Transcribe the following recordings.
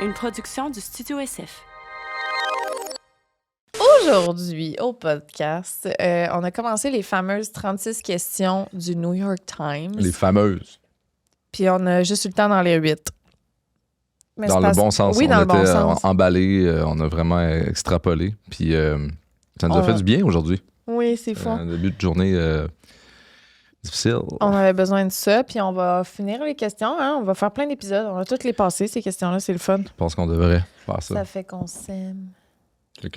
une production du Studio SF. Aujourd'hui, au podcast, on a commencé les fameuses 36 questions du New York Times. Les fameuses. Puis on a juste eu le temps dans les 8. Mais dans le bon sens. Oui, on dans le était bon sens. emballés, on a vraiment extrapolé. Puis ça nous a fait du bien aujourd'hui. Oui, c'est fou. Un début de journée difficile. On avait besoin de ça, puis on va finir les questions. Hein? On va faire plein d'épisodes. On va toutes les passer, ces questions-là. C'est le fun. Je pense qu'on devrait faire ça. Ça fait qu'on s'aime. Ces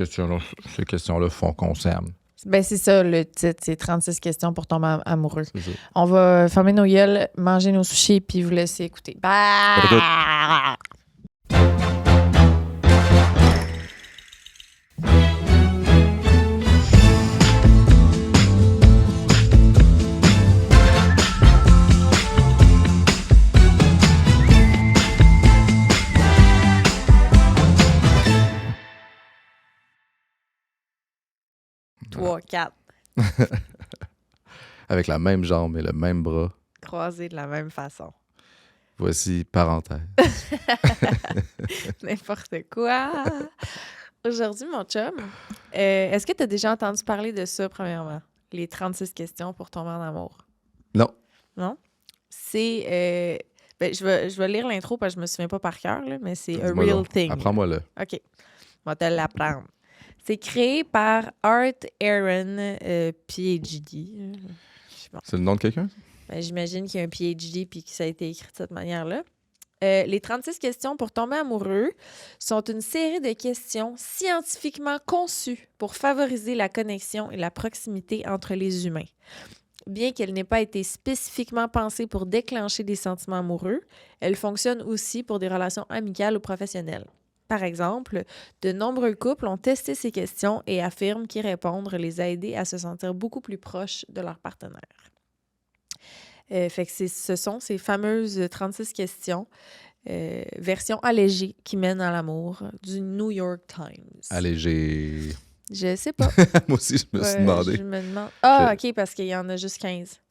questions-là font qu'on s'aime. Ben, c'est ça, le titre. C'est 36 questions pour tomber amoureux. C'est ça. On va fermer nos gueules, manger nos sushis, puis vous laisser écouter. Bye! Trois, quatre. Avec la même jambe et le même bras. Croisés de la même façon. Voici parenthèse. N'importe quoi. Aujourd'hui, mon chum, est-ce que tu as déjà entendu parler de ça, premièrement? Les 36 questions pour tomber en amour. Non. Non? C'est... je vais lire l'intro parce que je me souviens pas par cœur, là, mais c'est a real thing. Apprends-moi-le. OK. On va te l'apprendre. C'est créé par Art Aaron, PhD. Bon. C'est le nom de quelqu'un? Ben, j'imagine qu'il y a un PhD puis que ça a été écrit de cette manière-là. Les 36 questions pour tomber amoureux sont une série de questions scientifiquement conçues pour favoriser la connexion et la proximité entre les humains. Bien qu'elle n'ait pas été spécifiquement pensée pour déclencher des sentiments amoureux, elle fonctionne aussi pour des relations amicales ou professionnelles. Par exemple, de nombreux couples ont testé ces questions et affirment qu'y répondre les a aidés à se sentir beaucoup plus proches de leur partenaire. Fait que ce sont ces fameuses 36 questions, version allégée, qui mènent à l'amour du New York Times. Allégé. Je sais pas. Moi aussi, je me suis demandé. Je me demande. Ah, OK, parce qu'il y en a juste 15.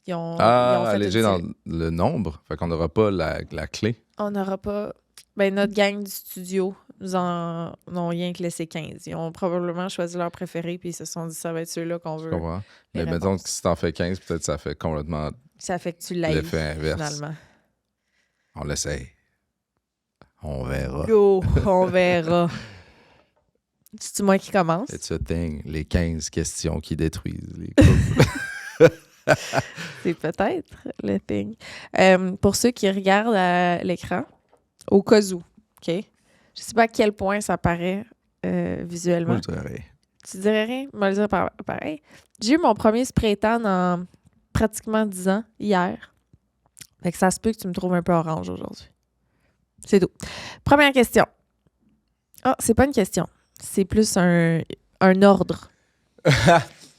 Ils ont fait allégé une dans série. le nombre. Fait qu'on n'aura pas la clé. On n'aura pas... Ben, notre gang du studio nous en ont rien que laissé 15. Ils ont probablement choisi leur préféré puis ils se sont dit ça va être ceux-là qu'on Je veut. comprends. Mais réponses. mettons que si t'en fais 15, peut-être ça fait complètement Ça fait que tu l'aies l'effet inverse. finalement. On l'essaye. On verra. Go, on verra. C'est-tu moi qui commence? It's a thing. Les 15 questions qui détruisent les couples. C'est peut-être le thing. Pour ceux qui regardent à l'écran, au cas où, OK? Je sais pas à quel point ça paraît visuellement. Moi, je dirais rien. Tu dirais rien? Je vais le dire pareil. J'ai eu mon premier spray tan en pratiquement 10 ans, hier. Fait que ça se peut que tu me trouves un peu orange aujourd'hui. C'est tout. Première question. Ah, c'est pas une question. C'est plus un ordre.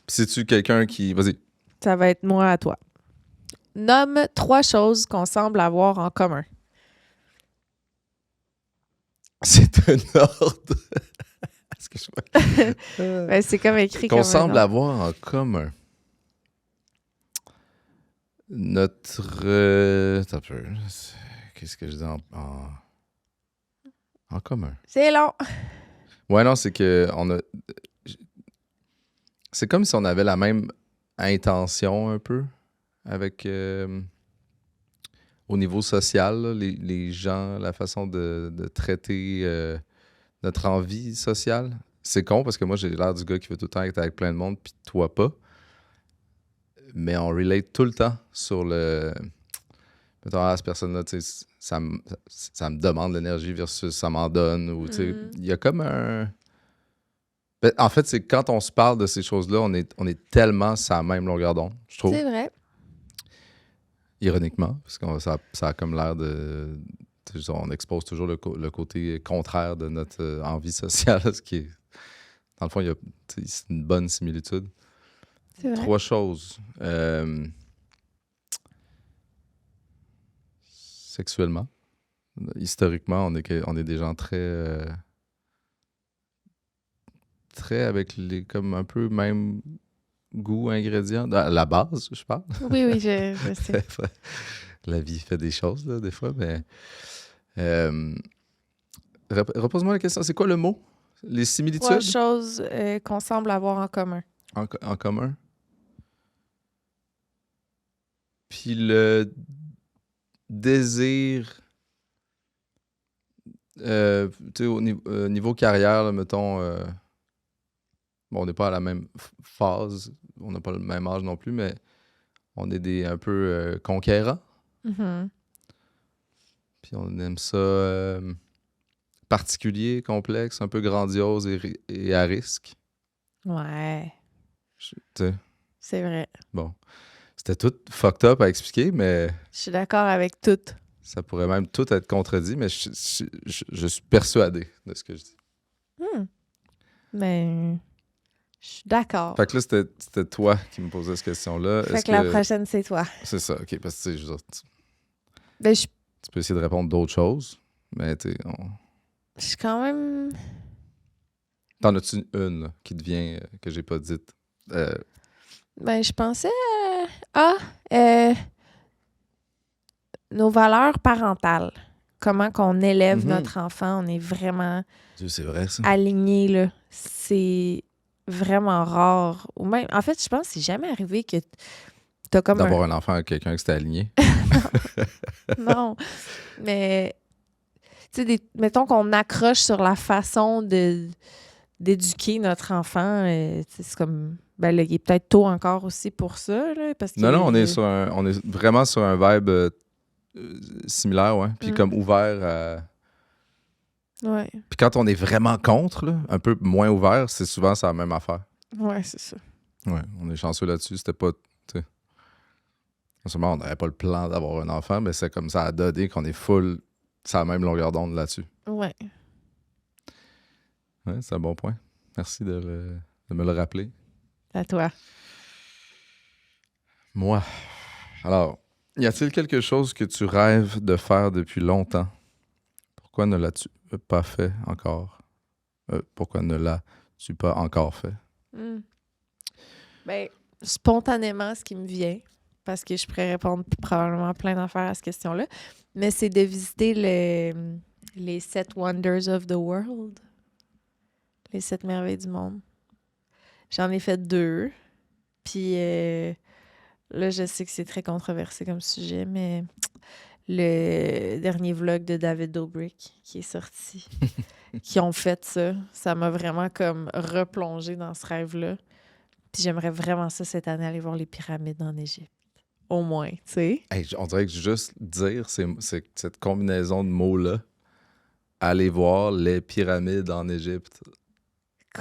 C'est-tu quelqu'un qui... Vas-y. Ça va être moi à toi. Nomme 3 choses qu'on semble avoir en commun. C'est un ordre. Est-ce que je... Ben, c'est comme écrit Qu'on comme semble un ordre. avoir en commun. Notre... Attends un peu. Qu'est-ce que je dis en commun? C'est long. Ouais, non, c'est que on a... C'est comme si on avait la même intention un peu avec... au niveau social, là, les gens, la façon de traiter notre envie sociale. C'est con parce que moi, j'ai l'air du gars qui veut tout le temps être avec plein de monde, puis toi pas. Mais on relate tout le temps sur le... Mettons, cette personne-là, tu sais, ça me demande de l'énergie versus ça m'en donne. Ou, tu sais, il y a comme un... Ben, en fait, c'est quand on se parle de ces choses-là, on est tellement sur la même longueur d'onde, je trouve. C'est vrai. Ironiquement, parce que ça a comme l'air de... On expose toujours le côté contraire de notre envie sociale, ce qui est... Dans le fond, c'est une bonne similitude. C'est vrai. 3 choses. Sexuellement. Historiquement, on est des gens très... très avec les comme un peu même goût, ingrédients. À la base, je parle. Oui, je sais. La vie fait des choses, là, des fois, mais... Repose-moi la question. C'est quoi le mot? Les 3 similitudes choses qu'on semble avoir en commun. en commun? Puis le désir, tu sais, au niveau carrière, là, mettons, bon, on n'est pas à la même phase, on n'a pas le même âge non plus, mais on est un peu conquérants. Mhm. Puis on aime ça particulier, complexe, un peu grandiose et à risque. Ouais, Tu sais, c'est vrai. bon, c'était tout fucked up à expliquer, mais Je suis d'accord avec tout. ça pourrait même tout être contredit, mais je suis persuadé de ce que je dis. Mais je suis d'accord. Fait que là, c'était toi qui me posais cette question-là. Fait Est-ce que la prochaine, c'est toi. C'est ça, OK, parce que tu sais, je veux dire, Ben, je tu peux essayer de répondre d'autres choses, mais tu sais, suis quand même... t'en as-tu une là, qui te vient que j'ai pas dite? Ben, je pensais nos valeurs parentales. Comment qu'on élève Mhm. notre enfant. On est vraiment Dieu, c'est vrai, ça. alignés, là. C'est vraiment rare. Ou même, en fait, je pense que c'est jamais arrivé que t'as comme D'avoir un enfant avec quelqu'un qui s'était aligné. Non, mais... Tu sais, mettons qu'on accroche sur la façon d'éduquer notre enfant. Tu sais, c'est comme... Ben là, il est peut-être tôt encore aussi pour ça, là, parce que... Non, on est vraiment sur un vibe similaire, ouais. Puis comme ouvert à... Ouais, Puis quand on est vraiment contre, là, un peu moins ouvert, c'est souvent ça la même affaire. ouais, c'est ça. Ouais, on est chanceux là-dessus. C'était pas, tu sais... Non seulement on n'avait pas le plan d'avoir un enfant, mais c'est comme ça a donné qu'on est full, ça a la même longueur d'onde là-dessus. Ouais. Ouais, c'est un bon point. Merci de me le rappeler. À toi. Moi. Alors, y a-t-il quelque chose que tu rêves de faire depuis longtemps? Pourquoi ne l'as-tu pas fait encore? Pourquoi ne l'as-tu pas encore fait? Ben, spontanément, ce qui me vient, parce que je pourrais répondre probablement plein d'affaires à cette question-là, mais c'est de visiter les 7 Wonders of the World. Les 7 merveilles du monde. J'en ai fait 2. Puis là, je sais que c'est très controversé comme sujet, mais le dernier vlog de David Dobrik qui est sorti, qui ont fait ça, ça m'a vraiment comme replongé dans ce rêve-là. Puis j'aimerais vraiment ça cette année, aller voir les pyramides en Égypte. Au moins, tu sais. Hey, on dirait que juste dire cette combinaison de mots-là, aller voir les pyramides en Égypte,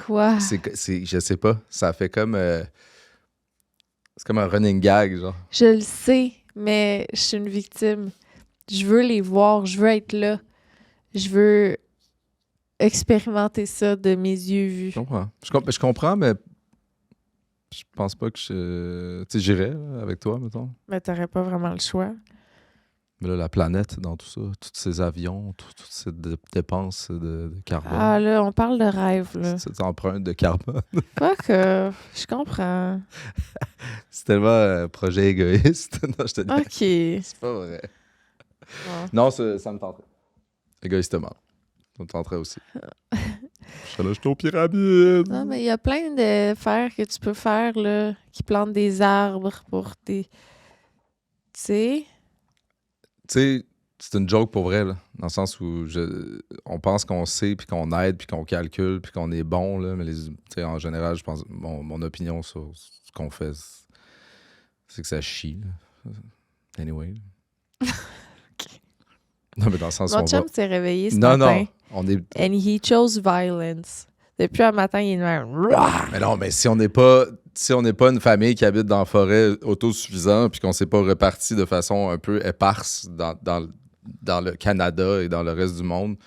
Quoi? je sais pas, ça fait comme... c'est comme un running gag, genre. Je le sais, mais je suis une victime. Je veux les voir, je veux être là. Je veux expérimenter ça de mes yeux vus. Je comprends. Je comprends, mais je pense pas que tu sais, j'irais là, avec toi, mettons. Mais t'aurais pas vraiment le choix. Mais là, la planète, dans tout ça, tous ces avions, toutes ces dépenses de carbone, Ah là, on parle de rêve, là. cette empreinte de carbone. Fuck off. Je comprends. C'est tellement un projet égoïste. Non, je te dis. OK. C'est pas vrai. Bon. Non, ça me tenterait. Égoïstement. Ça me tenterait aussi. Je serais là, je suis aux pyramides. Non, mais il y a plein de faire que tu peux faire, là, qui plantent des arbres pour tes... Tu sais? Tu sais, c'est une joke pour vrai, là, dans le sens où on pense qu'on sait, puis qu'on aide, puis qu'on calcule, puis qu'on est bon, là, mais tu sais, en général, je pense, mon opinion sur ce qu'on fait, c'est que ça chie. Là. Anyway. Non, mais dans le sens où Mon on chum va... s'est réveillé ce Non, matin. non, on est... And he chose violence. Depuis un matin, il est même... Mais non, mais si on n'est pas une famille qui habite dans la forêt autosuffisante puis qu'on s'est pas reparti de façon un peu éparse dans le Canada et dans le reste du monde,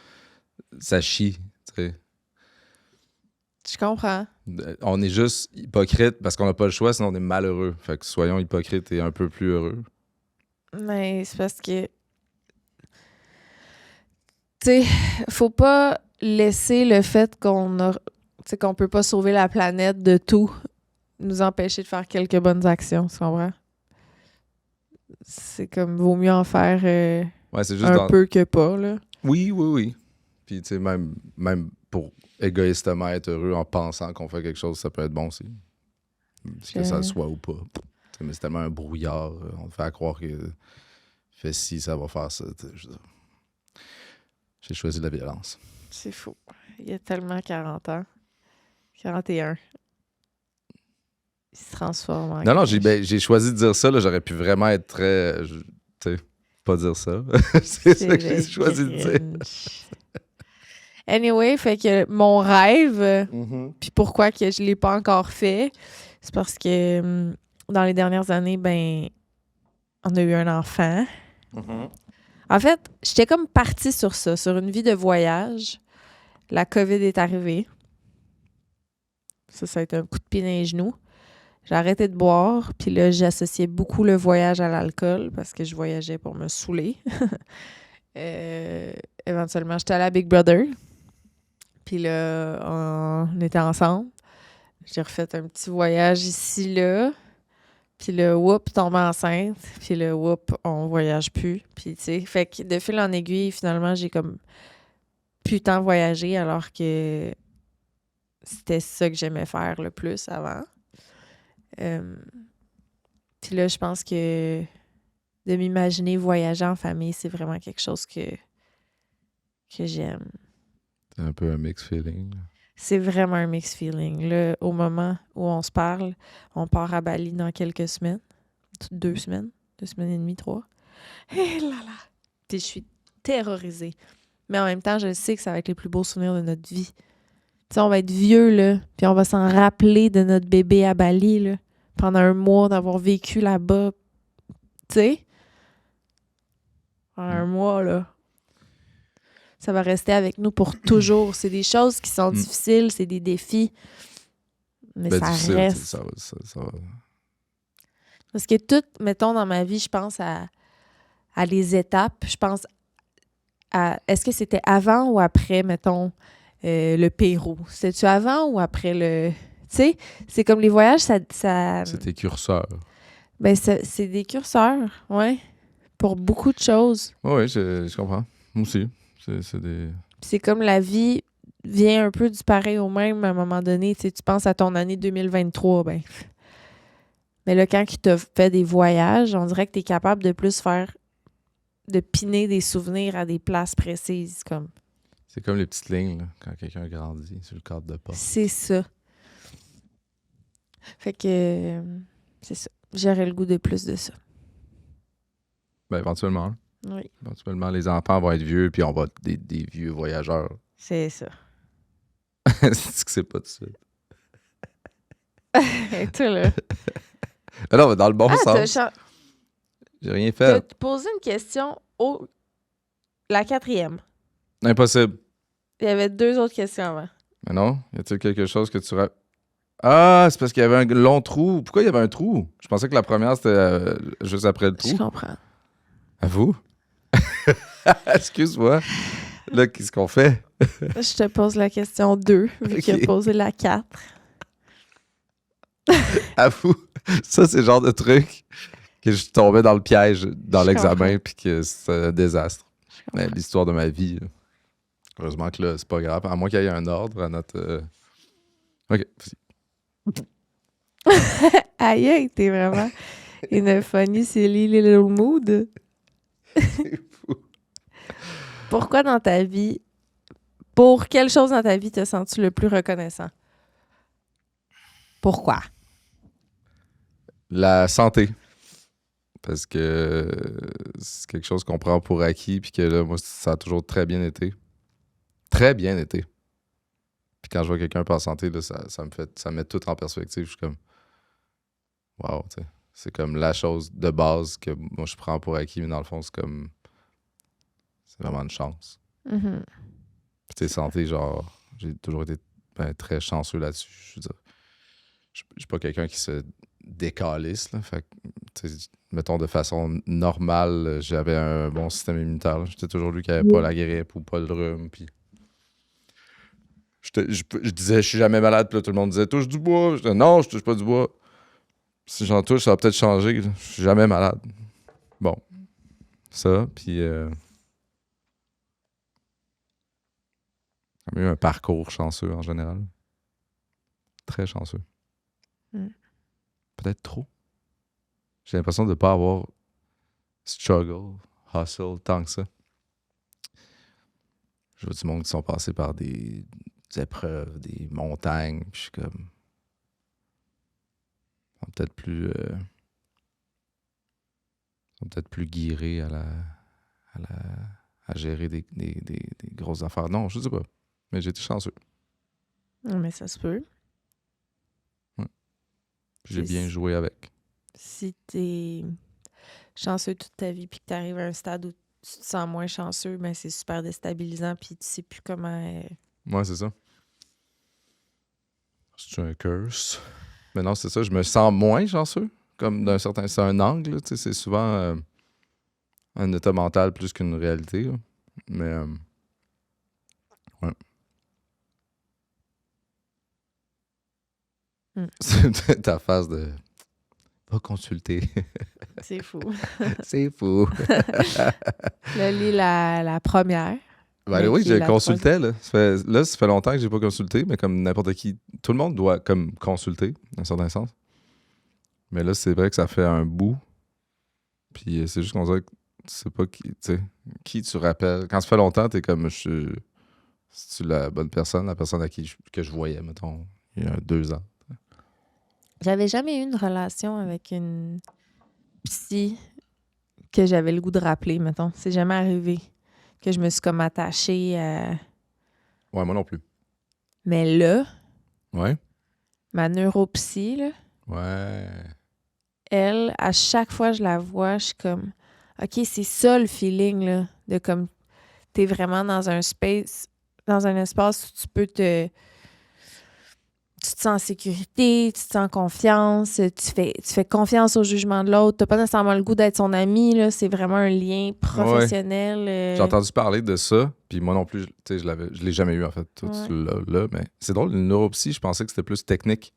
ça chie, tu sais. Je comprends. On est juste hypocrite parce qu'on n'a pas le choix, sinon on est malheureux. Fait que soyons hypocrites et un peu plus heureux. Mais c'est parce que... Tu sais, faut pas laisser le fait qu'on peut pas sauver la planète de tout nous empêcher de faire quelques bonnes actions, tu comprends? C'est comme, vaut mieux en faire Ouais, c'est juste un peu que pas, là. Oui. Puis, tu sais, même pour égoïstement être heureux en pensant qu'on fait quelque chose, ça peut être bon aussi. Que ça le soit ou pas. T'sais, mais c'est tellement un brouillard. On te fait croire que fait ci, ça va faire ça. J'ai choisi la violence. C'est fou. Il y a tellement 40 ans. 41. Il se transforme en... Non, j'ai choisi de dire ça. Là, j'aurais pu vraiment être très... tu sais, pas dire ça. c'est ça que j'ai choisi de dire. Anyway, fait que mon rêve, puis pourquoi que je l'ai pas encore fait, c'est parce que dans les dernières années, ben, on a eu un enfant. En fait, j'étais comme partie sur ça, sur une vie de voyage. La COVID est arrivée. Ça a été un coup de pied dans les genoux. J'ai arrêté de boire, puis là, j'associais beaucoup le voyage à l'alcool parce que je voyageais pour me saouler. Éventuellement, j'étais allée à Big Brother. Puis là, on était ensemble. J'ai refait un petit voyage ici, là. Puis là, whoop, tombé enceinte. Puis là, whoop, on voyage plus. Puis tu sais, fait que de fil en aiguille, finalement, j'ai comme plus tant voyagé alors que c'était ça que j'aimais faire le plus avant. Puis là, je pense que de m'imaginer voyager en famille, c'est vraiment quelque chose que j'aime. C'est un peu un mixed feeling. C'est vraiment un mixed feeling. Là, au moment où on se parle, on part à Bali dans quelques semaines. 2 semaines. 2 semaines et demie, 3. Et là là! Puis je suis terrorisée. Mais en même temps, je sais que ça va être les plus beaux souvenirs de notre vie. Tu sais, on va être vieux, là, puis on va s'en rappeler de notre bébé à Bali, là, pendant un mois, d'avoir vécu là-bas. Tu sais? Pendant un mois, là. Ça va rester avec nous pour toujours. C'est des choses qui sont difficiles, c'est des défis. Mais ça difficile, reste. Ça va. Parce que tout, mettons, dans ma vie, je pense à les étapes. Je pense à... Est-ce que c'était avant ou après, mettons, le Pérou? C'était-tu avant ou après le... Tu sais, c'est comme les voyages, ça... C'est tes curseurs. Ben, c'est des curseurs, ouais, pour beaucoup de choses. Oui, je comprends. Moi aussi. C'est des... C'est comme la vie vient un peu du pareil au même à un moment donné. Tu sais, tu penses à ton année 2023, ben... Mais là, quand tu t'as fait des voyages, on dirait que tu es capable de plus faire... de piner des souvenirs à des places précises, comme... C'est comme les petites lignes, là, quand quelqu'un grandit sur le cadre de porte. C'est ça. Fait que... c'est ça. J'aurais le goût de plus de ça. Ben, éventuellement. Oui. Éventuellement, les enfants vont être vieux, puis on va être des vieux voyageurs. C'est ça. C'est que c'est pas de ça. Et toi, là... Mais non, mais dans le bon sens. T'as J'ai rien fait. posé une question la 4e. Impossible. Il y avait 2 autres questions avant. Mais non, y a-t-il quelque chose que tu... Ah, c'est parce qu'il y avait un long trou. Pourquoi il y avait un trou? Je pensais que la première, c'était juste après le trou. Je comprends. À vous? Excuse-moi. Là, qu'est-ce qu'on fait? Je te pose la question 2, vu qu'il a posé la 4. À vous. Ça, c'est le genre de truc que je tombais dans le piège dans l'examen puis que c'est un désastre. L'histoire de ma vie. Là. Heureusement que là, c'est pas grave. À moins qu'il y ait un ordre à notre... OK. Aïe, aïe, t'es vraiment une funny silly little mood. C'est fou. Pourquoi dans ta vie... Pour quelle chose dans ta vie te sens-tu le plus reconnaissant? Pourquoi? La santé. Parce que c'est quelque chose qu'on prend pour acquis puis que là, moi, ça a toujours très bien été. Très bien été. Puis quand je vois quelqu'un pas en santé, là, ça me met tout en perspective. Je suis comme... Wow, tu sais. C'est comme la chose de base que moi, je prends pour acquis, mais dans le fond, c'est comme... C'est vraiment une chance. Mm-hmm. Puis tu sais, santé, genre... J'ai toujours été très chanceux là-dessus. Je veux dire, je suis pas quelqu'un qui se décalisse, là. Fait que, mettons, de façon normale, j'avais un bon système immunitaire. Là. J'étais toujours lui qui avait pas la grippe ou pas le rhume, puis... Je disais, je suis jamais malade, puis là, tout le monde disait, touche du bois. Je disais, non, je touche pas du bois. Si j'en touche, ça va peut-être changer. Je suis jamais malade. Bon. Ça, puis... eu un parcours chanceux en général. Très chanceux. Peut-être trop. J'ai l'impression de ne pas avoir struggle, hustle, tant que ça. Je vois du monde qui sont passés par des épreuves, des montagnes, puis je suis comme... Ils sont peut-être plus guirés à gérer des grosses affaires. Non, je sais pas. Mais j'ai été chanceux. Mais ça se peut. Ouais. J'ai bien joué avec. Si t'es chanceux toute ta vie puis que t'arrives à un stade où tu te sens moins chanceux, ben c'est super déstabilisant puis tu sais plus comment... Ouais, c'est ça. C'est un curse. Mais non, c'est ça. Je me sens moins chanceux. Comme d'un certain... C'est un angle, tu sais. C'est souvent un état mental plus qu'une réalité. Là. Mais... ouais. C'est ta phase de... Va consulter. C'est fou. C'est fou. Là, lis la première. Ben oui, je consultais. Là, ça fait longtemps que j'ai pas consulté, mais comme n'importe qui, tout le monde doit comme consulter, dans un certain sens. Mais là, c'est vrai que ça fait un bout. Puis c'est juste qu'on dirait que tu sais pas qui tu rappelles. Quand ça fait longtemps, t'es comme, c'est-tu la bonne personne, la personne que je voyais, mettons, il y a 2 ans. J'avais jamais eu une relation avec une psy que j'avais le goût de rappeler, mettons. C'est jamais arrivé que je me suis comme attachée à... Ouais, moi non plus. Mais là, Ouais? ma neuropsy, là, Ouais. elle, à chaque fois que je la vois, je suis comme... OK, c'est ça le feeling, là, de comme... T'es vraiment dans un espace où tu peux tu te sens en sécurité, tu te sens en confiance, tu fais confiance au jugement de l'autre. T'as pas nécessairement le goût d'être son ami, là. C'est vraiment un lien professionnel. J'ai entendu parler de ça, puis moi non plus, je l'ai jamais eu, en fait, tout là, mais c'est drôle, une neuropsy, je pensais que c'était plus technique.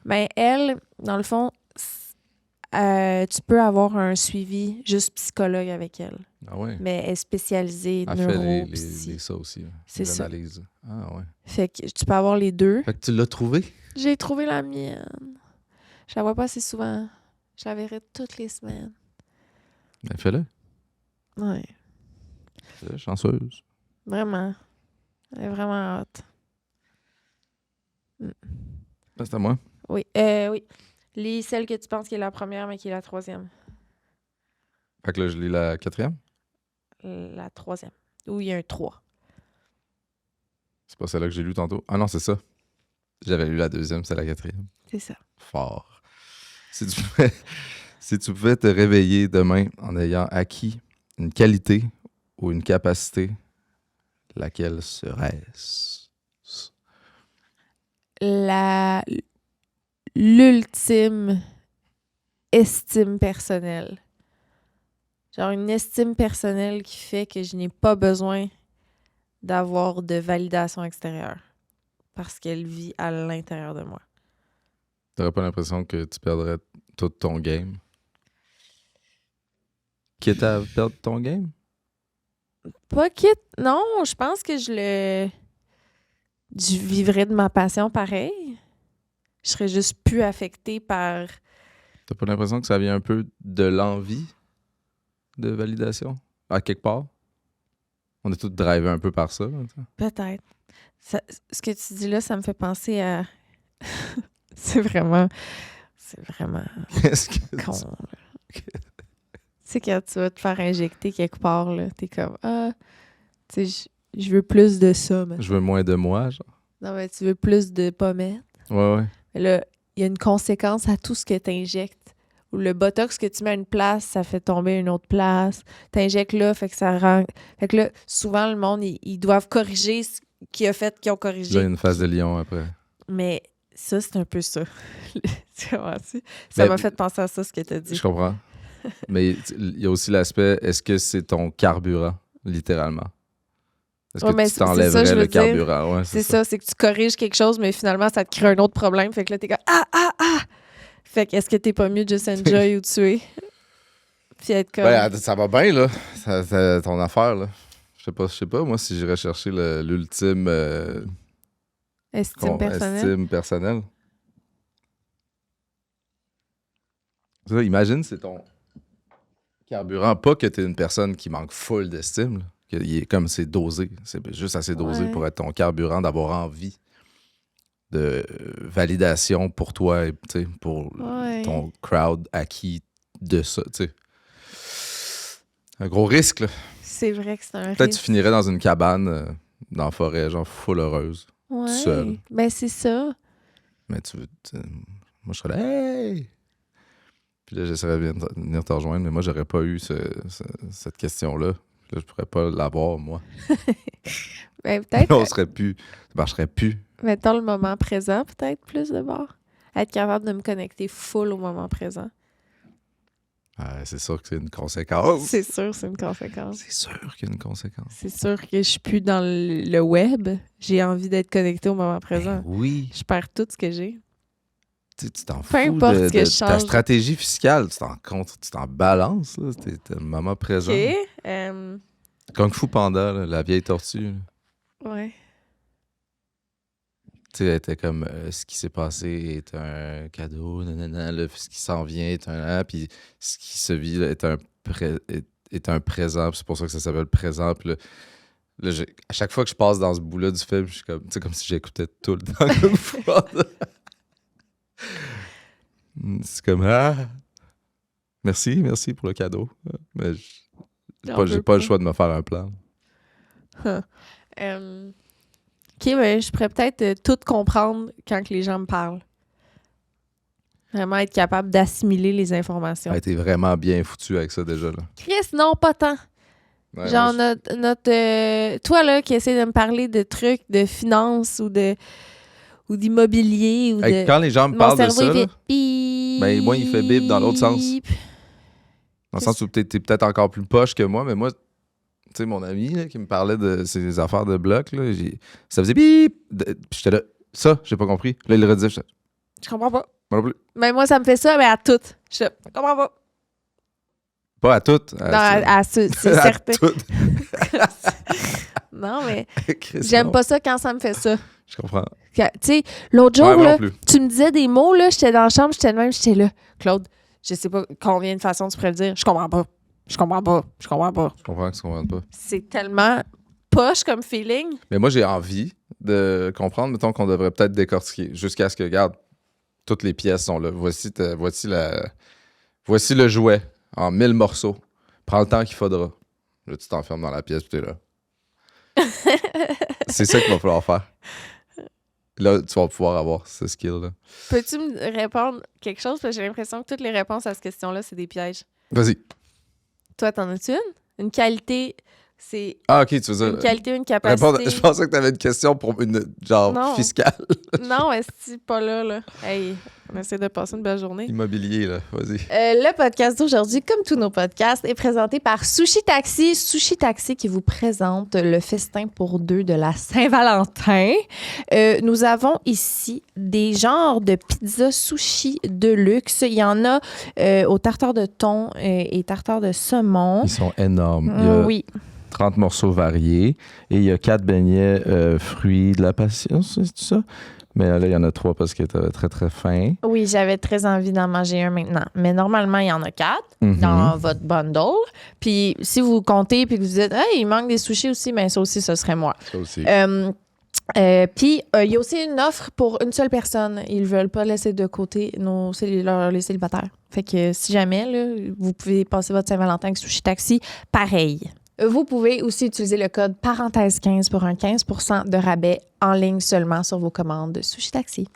Ben, elle, dans le fond, tu peux avoir un suivi juste psychologue avec elle. Ah ouais? Mais elle est spécialisée Elle neuropsy. fait ça aussi, là, c'est les ça. analyses. Ah ouais. Fait que tu peux avoir les deux. Fait que tu l'as trouvé? J'ai trouvé la mienne. Je la vois pas assez souvent. Je la verrai toutes les semaines. Ben fais-le. Ouais. Fais-le, chanceuse. Vraiment. Elle est vraiment hâte. C'est à moi? Oui. Oui. Lis celle que tu penses qui est la première, mais qui est la troisième. Fait que là, je lis la 4e? La troisième. Où il y a un 3. C'est pas celle-là que j'ai lu tantôt. Ah non, c'est ça. J'avais lu la 2e, c'est la 4e. C'est ça. Fort. Si tu pouvais te réveiller demain en ayant acquis une qualité ou une capacité, laquelle serait-ce? L'ultime estime personnelle. Genre une estime personnelle qui fait que je n'ai pas besoin d'avoir de validation extérieure parce qu'elle vit à l'intérieur de moi. T'aurais pas l'impression que tu perdrais tout ton game? Quitte à perdre ton game? Pas quitte. Non, je pense que je vivrais de ma passion pareil. Je serais juste plus affectée par... T'as pas l'impression que ça vient un peu de l'envie de validation? À quelque part? On est tous drivés un peu par ça. Là, Peut-être. Ce que tu dis là, ça me fait penser à... C'est vraiment Qu'est-ce que con. Tu sais, quand tu vas te faire injecter quelque part, là, t'es comme, tu sais, je veux plus de ça. Je veux moins de moi, genre. Non, mais tu veux plus de pommettes. Ouais. Mais là, il y a une conséquence à tout ce que tu injectes. Ou le botox que tu mets à une place, ça fait tomber à une autre place. T'injectes là, fait que ça rend... Fait que là, souvent, le monde, ils doivent corriger ce qu'ils ont corrigé. Là, il y a une phase de lion après. Mais ça, c'est un peu ça. Ça m'a fait penser à ça, ce que tu as dit. Je comprends. Mais il y a aussi l'aspect, est-ce que c'est ton carburant, littéralement? Est-ce que tu t'enlèverais le carburant? Ouais, c'est ça, c'est que tu corriges quelque chose, mais finalement, ça te crée un autre problème. Fait que là, t'es comme Fait que est-ce que t'es pas mieux de just enjoy ou tuer? Puis être comme... Ben, ça va bien, là. Ton affaire, là. Je sais pas, moi, si j'irais chercher l'ultime Estime personnelle. estime personnelle. Ça, imagine, c'est ton carburant. Pas que t'es une personne qui manque full d'estime, là. Il est comme c'est dosé. C'est juste assez dosé Ouais. pour être ton carburant, d'avoir envie de validation pour toi et tu sais, pour Ouais. ton crowd acquis de ça. Tu sais. Un gros risque, là. C'est vrai que c'est un Peut-être tu risque. finirais dans une cabane dans la forêt, genre full heureuse. Ouais. seul. Ben, c'est ça. Mais moi, je serais là, hey! Puis là, j'essaierais de venir te rejoindre, mais moi, j'aurais pas eu cette question-là. Là, je pourrais pas l'avoir, moi. Ben, peut-être, On serait plus. Ça marcherait plus. mettons le moment présent, peut-être plus de bord. Être capable de me connecter full au moment présent. C'est sûr que c'est une conséquence. C'est sûr, c'est une conséquence. C'est sûr qu'il y a une conséquence. C'est sûr que je suis plus dans le web. J'ai envie d'être connecté au moment présent. Oui. Je perds tout ce que j'ai. Tu t'en fous Peu importe ce que je ta change. stratégie fiscale. Tu t'en balances, là. T'es le moment présent. OK. Kung Fu Panda, là, la vieille tortue. Là. Ouais. Tu sais, elle était comme ce qui s'est passé est un cadeau, nanana, là, ce qui s'en vient est un puis ce qui se vit là, est un présent, puis c'est pour ça que ça s'appelle présent. Puis là, à chaque fois que je passe dans ce bout-là du film, je suis comme, tu sais, comme si j'écoutais tout le temps Kung Fu Panda. C'est comme merci pour le cadeau. Mais j'ai pas le choix de me faire un plan. OK, ben, je pourrais peut-être tout comprendre quand que les gens me parlent. Vraiment être capable d'assimiler les informations. Elle a été vraiment bien foutu avec ça déjà. Là. Chris, non, pas tant. Ouais, Genre, moi, toi, là, qui essaie de me parler de trucs, de finances ou d'immobilier ou Hey, de... quand les gens me Mon parlent de cerveau, ça, il fait là, bip. ben, moi, il fait bip dans l'autre sens. Dans le sens où t'es peut-être encore plus poche que moi, mais moi, tu sais, mon ami là, qui me parlait de ses affaires de bloc, là, ça faisait bip! Puis j'étais là, ça, j'ai pas compris. Là, il le redisait, j'étais Je comprends pas. moi non plus. Mais moi, ça me fait ça, mais à toutes. Je comprends pas. Pas à toutes. Non, à c'est à certain. toutes. Non, mais Chris, j'aime non. pas ça quand ça me fait ça. Je comprends. Tu sais, l'autre jour, Ouais, moi là, non plus. tu me disais des mots, là, j'étais dans la chambre, j'étais là. Claude, je sais pas combien de façons tu pourrais le dire. Je comprends pas. Je comprends que tu comprends pas. C'est tellement poche comme feeling. Mais moi, j'ai envie de comprendre, mettons qu'on devrait peut-être décortiquer jusqu'à ce que, regarde, toutes les pièces sont là. Voici le jouet en 1000 morceaux. Prends le temps qu'il faudra. Là, tu t'enfermes dans la pièce, puis t'es là. C'est ça qu'il va falloir faire. Là, tu vas pouvoir avoir ce skill-là. Peux-tu me répondre quelque chose? Parce que j'ai l'impression que toutes les réponses à cette question-là, c'est des pièges. Vas-y. Toi, t'en as-tu une? Une qualité, c'est Ah, OK, tu veux dire... une qualité ou une capacité? Je pensais que tu avais une question pour une genre Non. fiscale. Non, est-ce pas là? Hey, on essaie de passer une belle journée. Immobilier, là. Vas-y. Le podcast d'aujourd'hui, comme tous nos podcasts, est présenté par Sushi Taxi. Sushi Taxi qui vous présente le festin pour deux de la Saint-Valentin. Nous avons ici des genres de pizza sushi de luxe. Il y en a au tartare de thon et tartare de saumon. Ils sont énormes. Il y a Oui. 30 morceaux variés et il y a 4 beignets fruits de la passion, c'est ça? Mais là, il y en a 3 parce qu'ils étaient très, très fins. Oui, j'avais très envie d'en manger un maintenant. Mais normalement, il y en a 4 Mhm. dans votre bundle. Puis si vous comptez puis que vous dites, hey, il manque des sushis aussi, bien ça aussi, ce serait moi. Ça aussi. Puis, il y a aussi une offre pour une seule personne. Ils ne veulent pas laisser de côté les célibataires. Fait que si jamais, là, vous pouvez passer votre Saint-Valentin avec Sushi Taxi, pareil. Vous pouvez aussi utiliser le code parenthèse 15 pour un 15% de rabais en ligne seulement sur vos commandes de Sushi Taxi.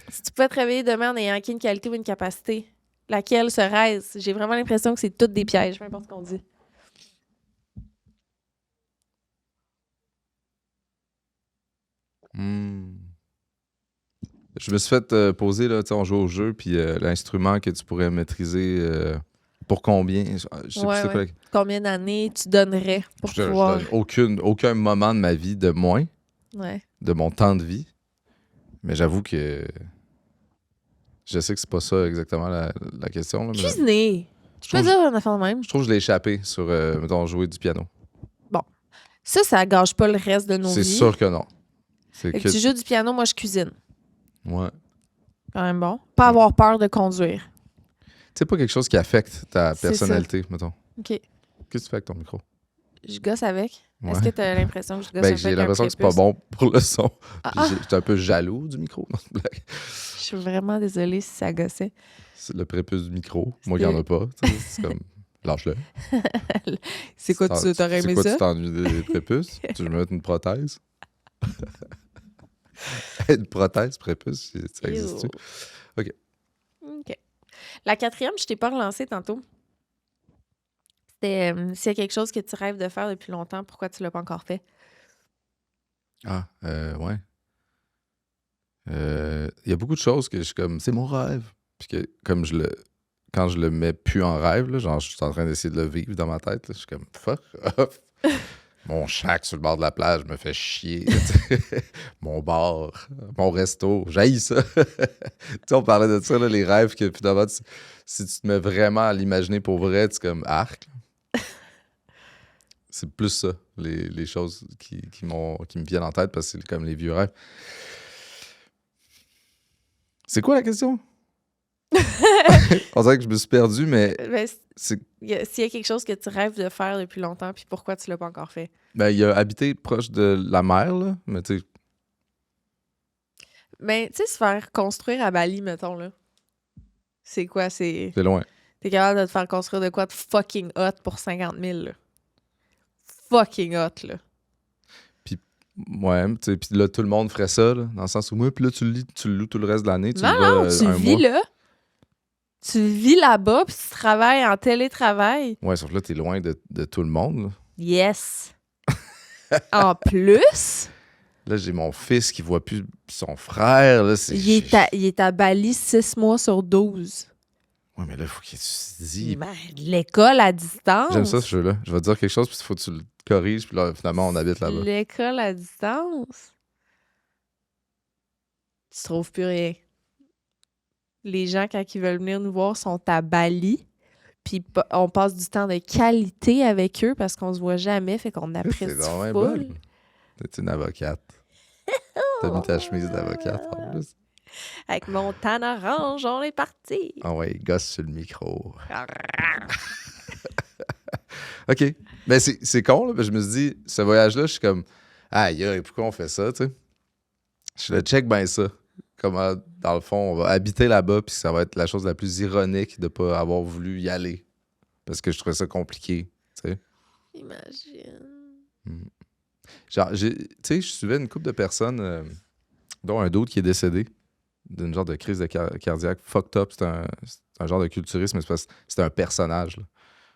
Si tu pouvais te réveiller demain en ayant acquis une qualité ou une capacité, laquelle serait-ce? J'ai vraiment l'impression que c'est toutes des pièges, peu importe ce qu'on dit. Je me suis fait poser, là, tu sais, on joue au jeu, puis l'instrument que tu pourrais maîtriser, pour combien? Je sais Ouais, plus c'est quoi. ouais. Combien d'années tu donnerais pour Je pouvoir... donne aucun moment de ma vie de moins, Ouais. de mon temps de vie. Mais j'avoue que je sais que c'est pas ça exactement la question. Là, mais Cuisiner. Je peux dire une affaire de même. Je trouve que je l'ai échappé sur, mettons, jouer du piano. Ça gâche pas le reste de nos C'est vies. sûr que non. C'est Fait que... que tu joues du piano, moi, je cuisine. Ouais. Quand même bon. Pas avoir peur de conduire. C'est pas quelque chose qui affecte ta C'est personnalité, mettons. OK. Qu'est-ce que tu fais avec ton micro? Je gosse avec. Ouais. Est-ce que tu as l'impression que je gosse Ben, un peu j'ai avec l'impression un que c'est pas prépuce? bon pour le son. Ah, Puis j'étais un peu jaloux du micro. Non, c'est une blague. Je suis vraiment désolée si ça gossait. C'est le prépuce du micro. Moi, il n'y en a pas. Tu sais, c'est comme, lâche-le. C'est quoi, tu t'aurais aimé C'est quoi, ça? tu t'ennuies des prépuces? Tu veux me mettre une prothèse? Une prothèse prépuce, ça existe-tu? OK. La quatrième, je t'ai pas relancée tantôt. C'était s'il y a quelque chose que tu rêves de faire depuis longtemps, pourquoi tu l'as pas encore fait? Ah, ouais. Il y a beaucoup de choses que je suis comme, c'est mon rêve. Puis que comme quand je le mets plus en rêve, là, genre je suis en train d'essayer de le vivre dans ma tête, là, je suis comme, fuck off. Mon shack sur le bord de la plage me fait chier. Mon bar, mon resto, j'haïs ça. Tu sais, on parlait de ça, là, les rêves, que finalement, si tu te mets vraiment à l'imaginer pour vrai, tu es comme arc. C'est plus ça, les choses qui me viennent en tête, parce que c'est comme les vieux rêves. C'est quoi la question? On dirait que je me suis perdu, mais Ben, c'est... s'il y a quelque chose que tu rêves de faire depuis longtemps, puis pourquoi tu l'as pas encore fait? Ben, il a habité proche de la mer, là, mais tu sais... Ben, tu sais, se faire construire à Bali, mettons, là. C'est quoi? C'est loin. T'es capable de te faire construire de quoi de fucking hot pour 50 000, là. Fucking hot, là. Ouais, tu sais, puis là, tout le monde ferait ça, là, dans le sens où, moi, puis là, tu le loues tout le reste de l'année, tu Non, le vas non, tu un vis mois. là. Tu vis là-bas, puis tu travailles en télétravail. Ouais, sauf que là, t'es loin de tout le monde, là. Yes. En plus, Là, j'ai mon fils qui voit plus son frère, là, c'est... il est à Bali 6 mois sur 12. Ouais, mais là, il faut qu'il se dise... Ben, l'école à distance. J'aime ça, ce jeu-là. Je vais te dire quelque chose, puis il faut que tu le corriges, puis là, finalement, on habite là-bas. L'école à distance. Tu trouves plus rien. Les gens, quand ils veulent venir nous voir, sont à Bali. Puis on passe du temps de qualité avec eux parce qu'on se voit jamais, fait qu'on apprécie C'est donc bien full. bonne. T'es une avocate. T'as mis ta chemise d'avocate, en plus. Avec mon tan orange, on est parti. Ah ouais, gosse sur le micro. OK. Ben, c'est con, là. Je me suis dit, ce voyage-là, je suis comme, aïe, aïe, pourquoi on fait ça, tu sais? Je le check bien ça. Comment, dans le fond, on va habiter là-bas, puis ça va être la chose la plus ironique de pas avoir voulu y aller. Parce que je trouvais ça compliqué, tu sais. Imagine. Genre, tu sais, je suivais une couple de personnes, dont un d'autre qui est décédé d'une genre de crise de cardiaque fucked up. C'est un genre de culturisme, mais c'est parce que c'était un personnage, là.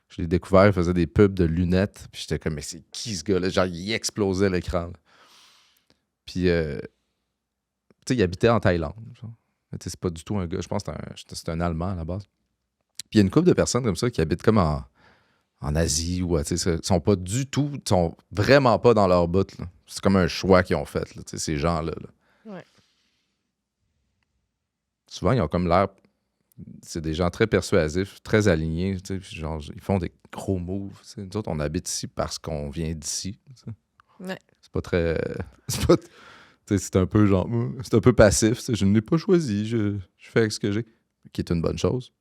Je l'ai découvert, il faisait des pubs de lunettes, puis j'étais comme, mais c'est qui ce gars-là? Genre, il explosait l'écran, là. Puis, tu sais, il habitait en Thaïlande. Genre. Mais tu sais, c'est pas du tout un gars, je pense que c'est un Allemand à la base. Puis il y a une couple de personnes comme ça qui habitent comme en Asie, ou tu sais, sont pas du tout, sont vraiment pas dans leur bout, là. C'est comme un choix qu'ils ont fait, là, tu sais, ces gens-là, là. Ouais. Souvent, ils ont comme l'air... C'est des gens très persuasifs, très alignés, tu sais, genre, ils font des gros moves. Tu sais. Nous autres, on habite ici parce qu'on vient d'ici. Tu sais. Ouais. C'est pas très... C'est pas... Tu sais, c'est un peu genre... C'est un peu passif. Tu sais. Je ne l'ai pas choisi. Je fais avec ce que j'ai. Qui est une bonne chose.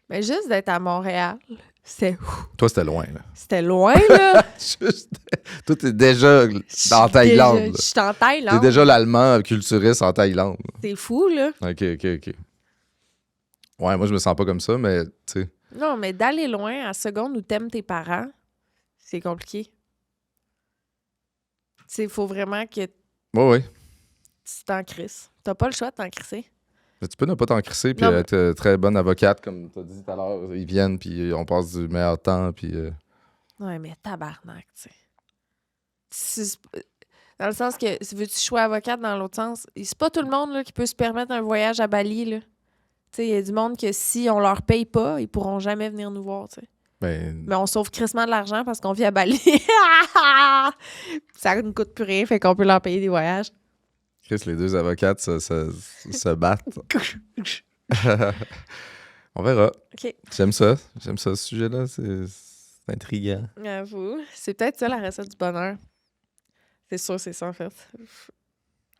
Mais juste d'être à Montréal, c'est... Toi, c'était loin, là. C'était loin, là. Juste... Toi, t'es déjà en Thaïlande. Je suis en Thaïlande. T'es déjà l'Allemand culturiste en Thaïlande. C'est fou, là. OK. Ouais, moi, je me sens pas comme ça, mais, tu sais... Non, mais d'aller loin à la seconde où t'aimes tes parents, c'est compliqué. Tu sais, il faut vraiment que Ouais. tu t'en crisses. T'as pas le choix de t'en crisser. Mais tu peux ne pas t'en crisser puis Non, mais- être très bonne avocate, comme tu as dit tout à l'heure. Ils viennent, puis on passe du meilleur temps, puis... Ouais, mais tabarnak, tu sais. Dans le sens que, si veux-tu choix avocate dans l'autre sens, c'est pas tout le monde là, qui peut se permettre un voyage à Bali, là. Tu sais, il y a du monde que si on leur paye pas, ils pourront jamais venir nous voir, tu sais. Ben, Mais on sauve crissement de l'argent parce qu'on vit à Bali. Ça ne coûte plus rien, fait qu'on peut leur payer des voyages. Chris, les deux avocates se battent. On verra. OK. J'aime ça, ce sujet-là. C'est intriguant. Avoue. C'est peut-être ça la recette du bonheur. C'est sûr, c'est ça, en fait.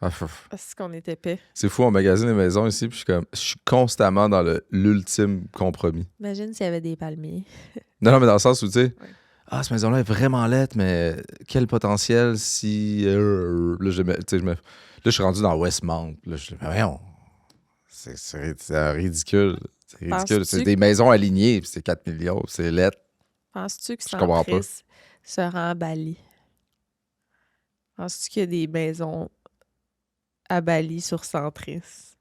Ah, Parce qu'on est épais. c'est fou, on magasine les maisons ici, puis je suis constamment dans l'ultime compromis. Imagine s'il y avait des palmiers. Non, mais dans le sens où, tu sais, Ouais. cette maison-là est vraiment laide, mais quel potentiel si... là, là, je suis rendu dans Westmount. Là, je dis, mais voyons, c'est ridicule. C'est ridicule. Penses-tu C'est des maisons alignées, puis c'est 4 millions, puis c'est laid. Penses-tu que Je comprends pas. Centris sera en Bali? Penses-tu qu'il y a des maisons à Bali sur Centris?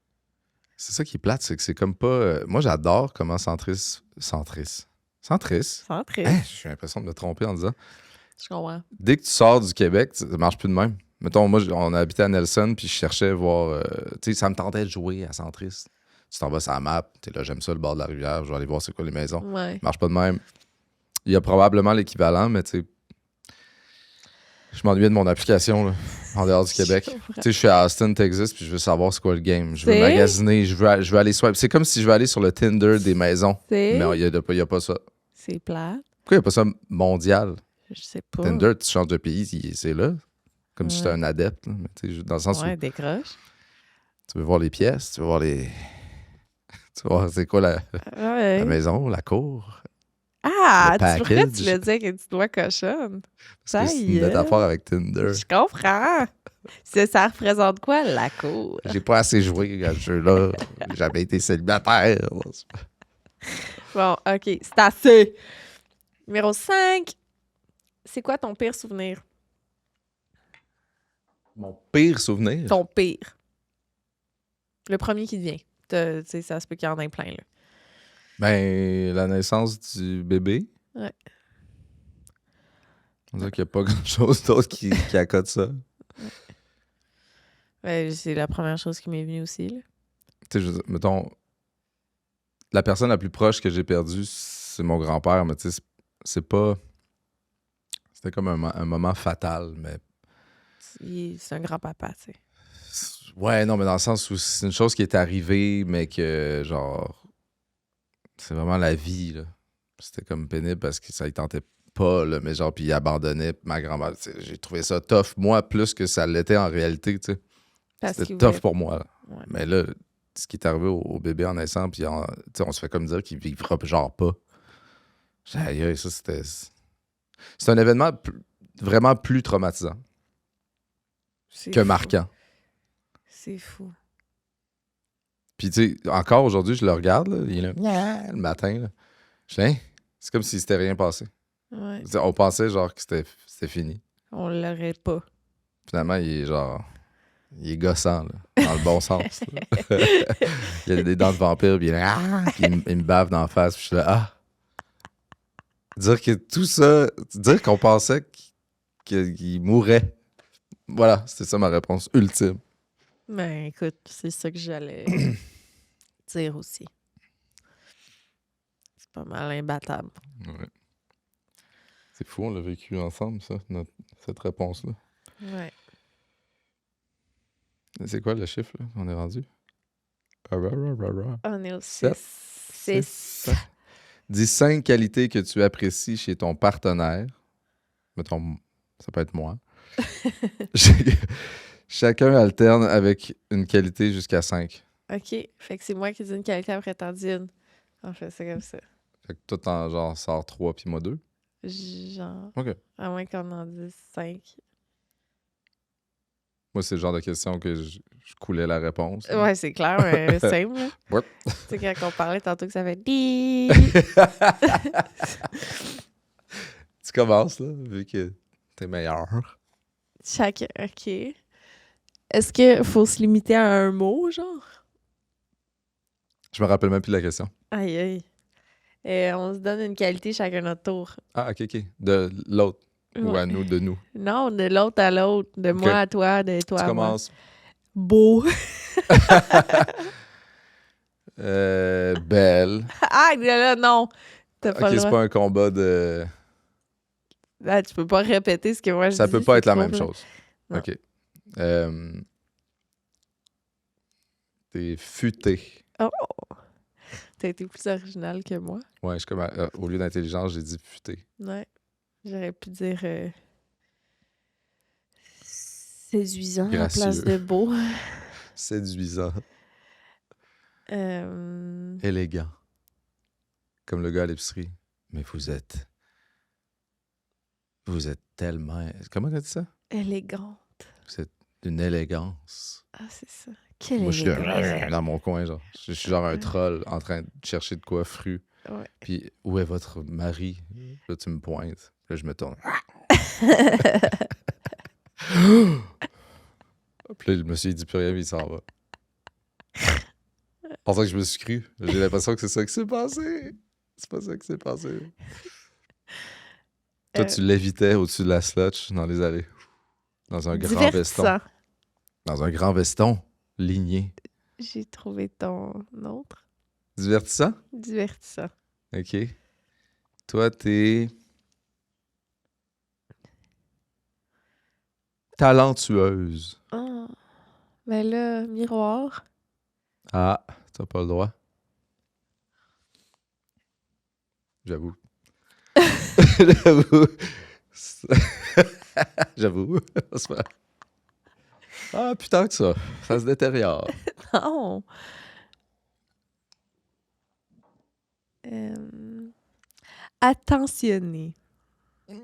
C'est ça qui est plate, c'est que c'est comme pas... moi, j'adore comment Centris... Centris? Centris. J'ai l'impression de me tromper en disant... Je comprends. Dès que tu sors du Québec, ça marche plus de même. Mettons, moi, on a habité à Nelson, puis je cherchais voir... tu sais, ça me tentait de jouer à Centris. Tu t'en vas sur la map, t'es là, j'aime ça, le bord de la rivière, je vais aller voir c'est quoi les maisons. Ouais. Ça marche pas de même. Il y a probablement l'équivalent, mais tu sais... Je m'ennuyais de mon application, là, en dehors du Québec. Tu sais, je suis à Austin, Texas, puis je veux savoir c'est quoi le game. Je veux C'est? magasiner, je veux aller swipe. C'est comme si je veux aller sur le Tinder des maisons. C'est Mais il n'y a pas ça. c'est plate. Pourquoi il n'y a pas ça mondial? Je sais pas. Tinder, tu changes de pays, c'est là. Comme si Ouais. tu un adepte. Là. Mais tu sais, dans le sens Ouais, où décroche. tu veux voir les pièces, tu veux voir les... tu veux voir c'est quoi la Ouais. maison, la cour. Ah, le pourquoi package. tu le dis avec une petite voix cochonne? Ça Parce que c'est y une est. métaphore avec Tinder. Je comprends. Ça représente quoi, la cour? J'ai pas assez joué à ce jeu-là. J'ai jamais été célibataire. Bon, OK, c'est assez. Numéro 5. C'est quoi ton pire souvenir? Mon pire souvenir? Ton pire. Le premier qui te vient. Tu sais, ça se peut qu'il y en ait plein, là. Ben, la naissance du bébé. Ouais. On dirait qu'il n'y a pas grand-chose d'autre qui accote ça. Ouais, c'est la première chose qui m'est venue aussi, là. Tu sais, mettons, la personne la plus proche que j'ai perdue, c'est mon grand-père, mais tu sais, c'est pas... C'était comme un moment fatal, mais... C'est un grand-papa, tu sais. Ouais, non, mais dans le sens où c'est une chose qui est arrivée, mais que, genre... C'est vraiment la vie, là. C'était comme pénible parce que ça y tentait pas, là, mais genre, puis il abandonnait ma grand-mère. J'ai trouvé ça tough, moi, plus que ça l'était en réalité, tu sais. C'était tough pour moi, là. Ouais. Mais là, ce qui est arrivé au bébé en naissant, puis on se fait comme dire qu'il vivra genre pas. J'ai dit, aïe, ça, c'était... C'est un événement vraiment plus traumatisant C'est que fou. marquant. C'est fou. Puis, tu sais, encore aujourd'hui, je le regarde, là, il est là, le matin, là. Je dis, hein, c'est comme si c'était rien passé. Ouais. On pensait, genre, que c'était fini. On l'aurait pas. Finalement, il est, genre... Il est gossant, là, dans le bon sens. Là. Il a des dents de vampire, puis il est là, puis il me bave dans la face, puis je suis là, Dire que tout ça... Dire qu'on pensait qu'il mourrait. Voilà, c'était ça ma réponse ultime. Ben, écoute, c'est ça que j'allais dire aussi. C'est pas mal imbattable. Ouais. C'est fou, on l'a vécu ensemble, ça, cette réponse-là. Ouais. C'est quoi le chiffre, là, qu'on est rendu? On est au Sept. 6. Dis 5 qualités que tu apprécies chez ton partenaire. Mettons, ça peut être moi. Chacun alterne avec une qualité jusqu'à 5. OK. Fait que c'est moi qui dis une qualité après t'en dis une. En fait, c'est comme ça. Fait que toi, t'en genre sors 3 puis moi 2. Genre, OK. à moins qu'on en dise 5. Moi, c'est le genre de question que je coulais la réponse. Ouais, c'est clair, mais simple. là. Ouais. Tu sais, quand on parlait tantôt que ça fait di. Tu commences, là, vu que t'es meilleur. Chacun. OK. Est-ce qu'il faut se limiter à un mot, genre? Je me rappelle même plus de la question. Aïe, aïe. On se donne une qualité chacun notre tour. Ah, OK. De l'autre. Ou Ouais. à nous, de nous. Non, de l'autre à l'autre. De OK. moi à toi, de toi Tu à moi. commences. Beau. Belle. Ah, là, non. T'as pas OK, le c'est droit. pas un combat de... Ah, tu peux pas répéter ce que moi je dis. Ça peut pas être la c'est même trop chose. Non. OK. T'es futé. Oh. T'as été plus original que moi. Ouais, je suis comme, au lieu d'intelligence, j'ai dit futé. Ouais. J'aurais pu dire séduisant à la place Gracieux. de beau. Séduisant. Euh, Élégant. Comme le gars à l'épicerie. Mais vous êtes tellement... Comment t'as dit ça? élégante. Vous êtes d'une élégance. Ah, c'est ça. Quelle Moi, je suis élégance. dans mon coin, genre. Je suis genre un troll en train de chercher de quoi fru. Ouais. Puis, où est votre mari? Là, tu me pointes. Là, je me tourne. Puis là, le monsieur, il dit plus rien, mais il s'en va. C'est pour ça que je me suis cru. J'ai l'impression que c'est ça qui s'est passé. C'est pas ça qui s'est passé. Toi, tu l'évitais au-dessus de la slotch dans les allées. Dans un grand veston. divertissant. Dans un grand veston ligné. J'ai trouvé ton autre. Divertissant? Divertissant. OK. Toi, t'es... talentueuse. Ah. Ben là, miroir. Ah, t'as pas le droit. J'avoue. J'avoue. J'avoue. C'est pas- Ah, putain que ça. Ça se détériore. Non. Euh, Attentionné.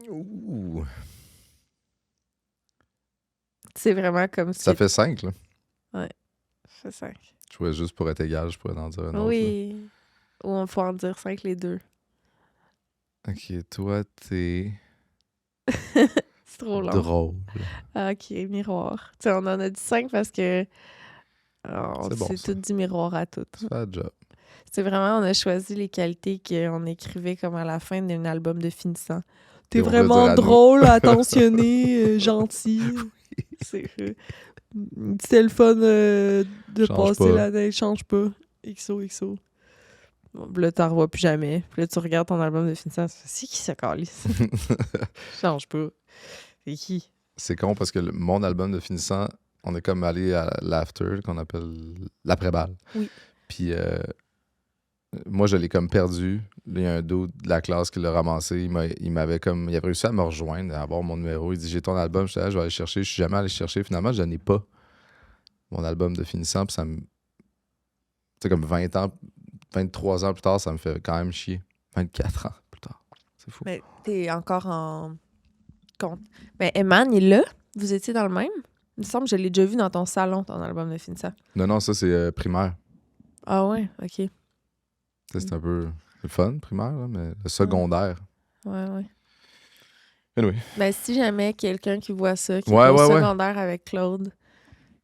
Ouh. C'est vraiment comme si... Ça fait 5, là. Ça fait 5. Je voulais juste pour être égal, je pourrais en dire un autre. Oui. Ou on peut en dire 5 les deux. Là. OK, toi, t'es... C'est trop long. drôle. Ah, ok, miroir. Tu sais, on en a dit 5 parce que on C'est bon, s'est ça. tout dit miroir à tout. Tu fais le job. C'est vraiment, on a choisi les qualités qu'on écrivait comme à la fin d'un album de finissant. T'es Et on veut vraiment dire à nous. drôle, attentionné, gentil. C'est c'était le fun de Change passer pas. l'année. Change pas. XO. Bon, là, t'en revois plus jamais. Puis là, tu regardes ton album de finissant. C'est qui ça, calisse? Change pas. C'est qui? C'est con parce que mon album de finissant, on est comme allé à l'after, qu'on appelle l'après-balle. Oui. Puis moi, je l'ai comme perdu. Il y a un dos de la classe qui l'a ramassé. Il avait réussi à me rejoindre, à avoir mon numéro. Il dit, j'ai ton album. Je vais aller chercher. Je suis jamais allé chercher. Finalement, je n'ai pas mon album de finissant. Puis ça me... Tu sais, comme 20 ans, 23 ans plus tard, ça me fait quand même chier. 24 ans plus tard. C'est fou. Mais t'es encore en compte. Mais Eman, il est là? Vous étiez dans le même? Il me semble que je l'ai déjà vu dans ton salon, ton album de finissant. Non, ça, c'est primaire. Ah ouais? OK. Ça, c'est un peu le fun, primaire, là, mais le secondaire. Ouais. Anyway. Ben, si jamais quelqu'un qui voit ça, qui Ouais, est au ouais. secondaire avec Claude.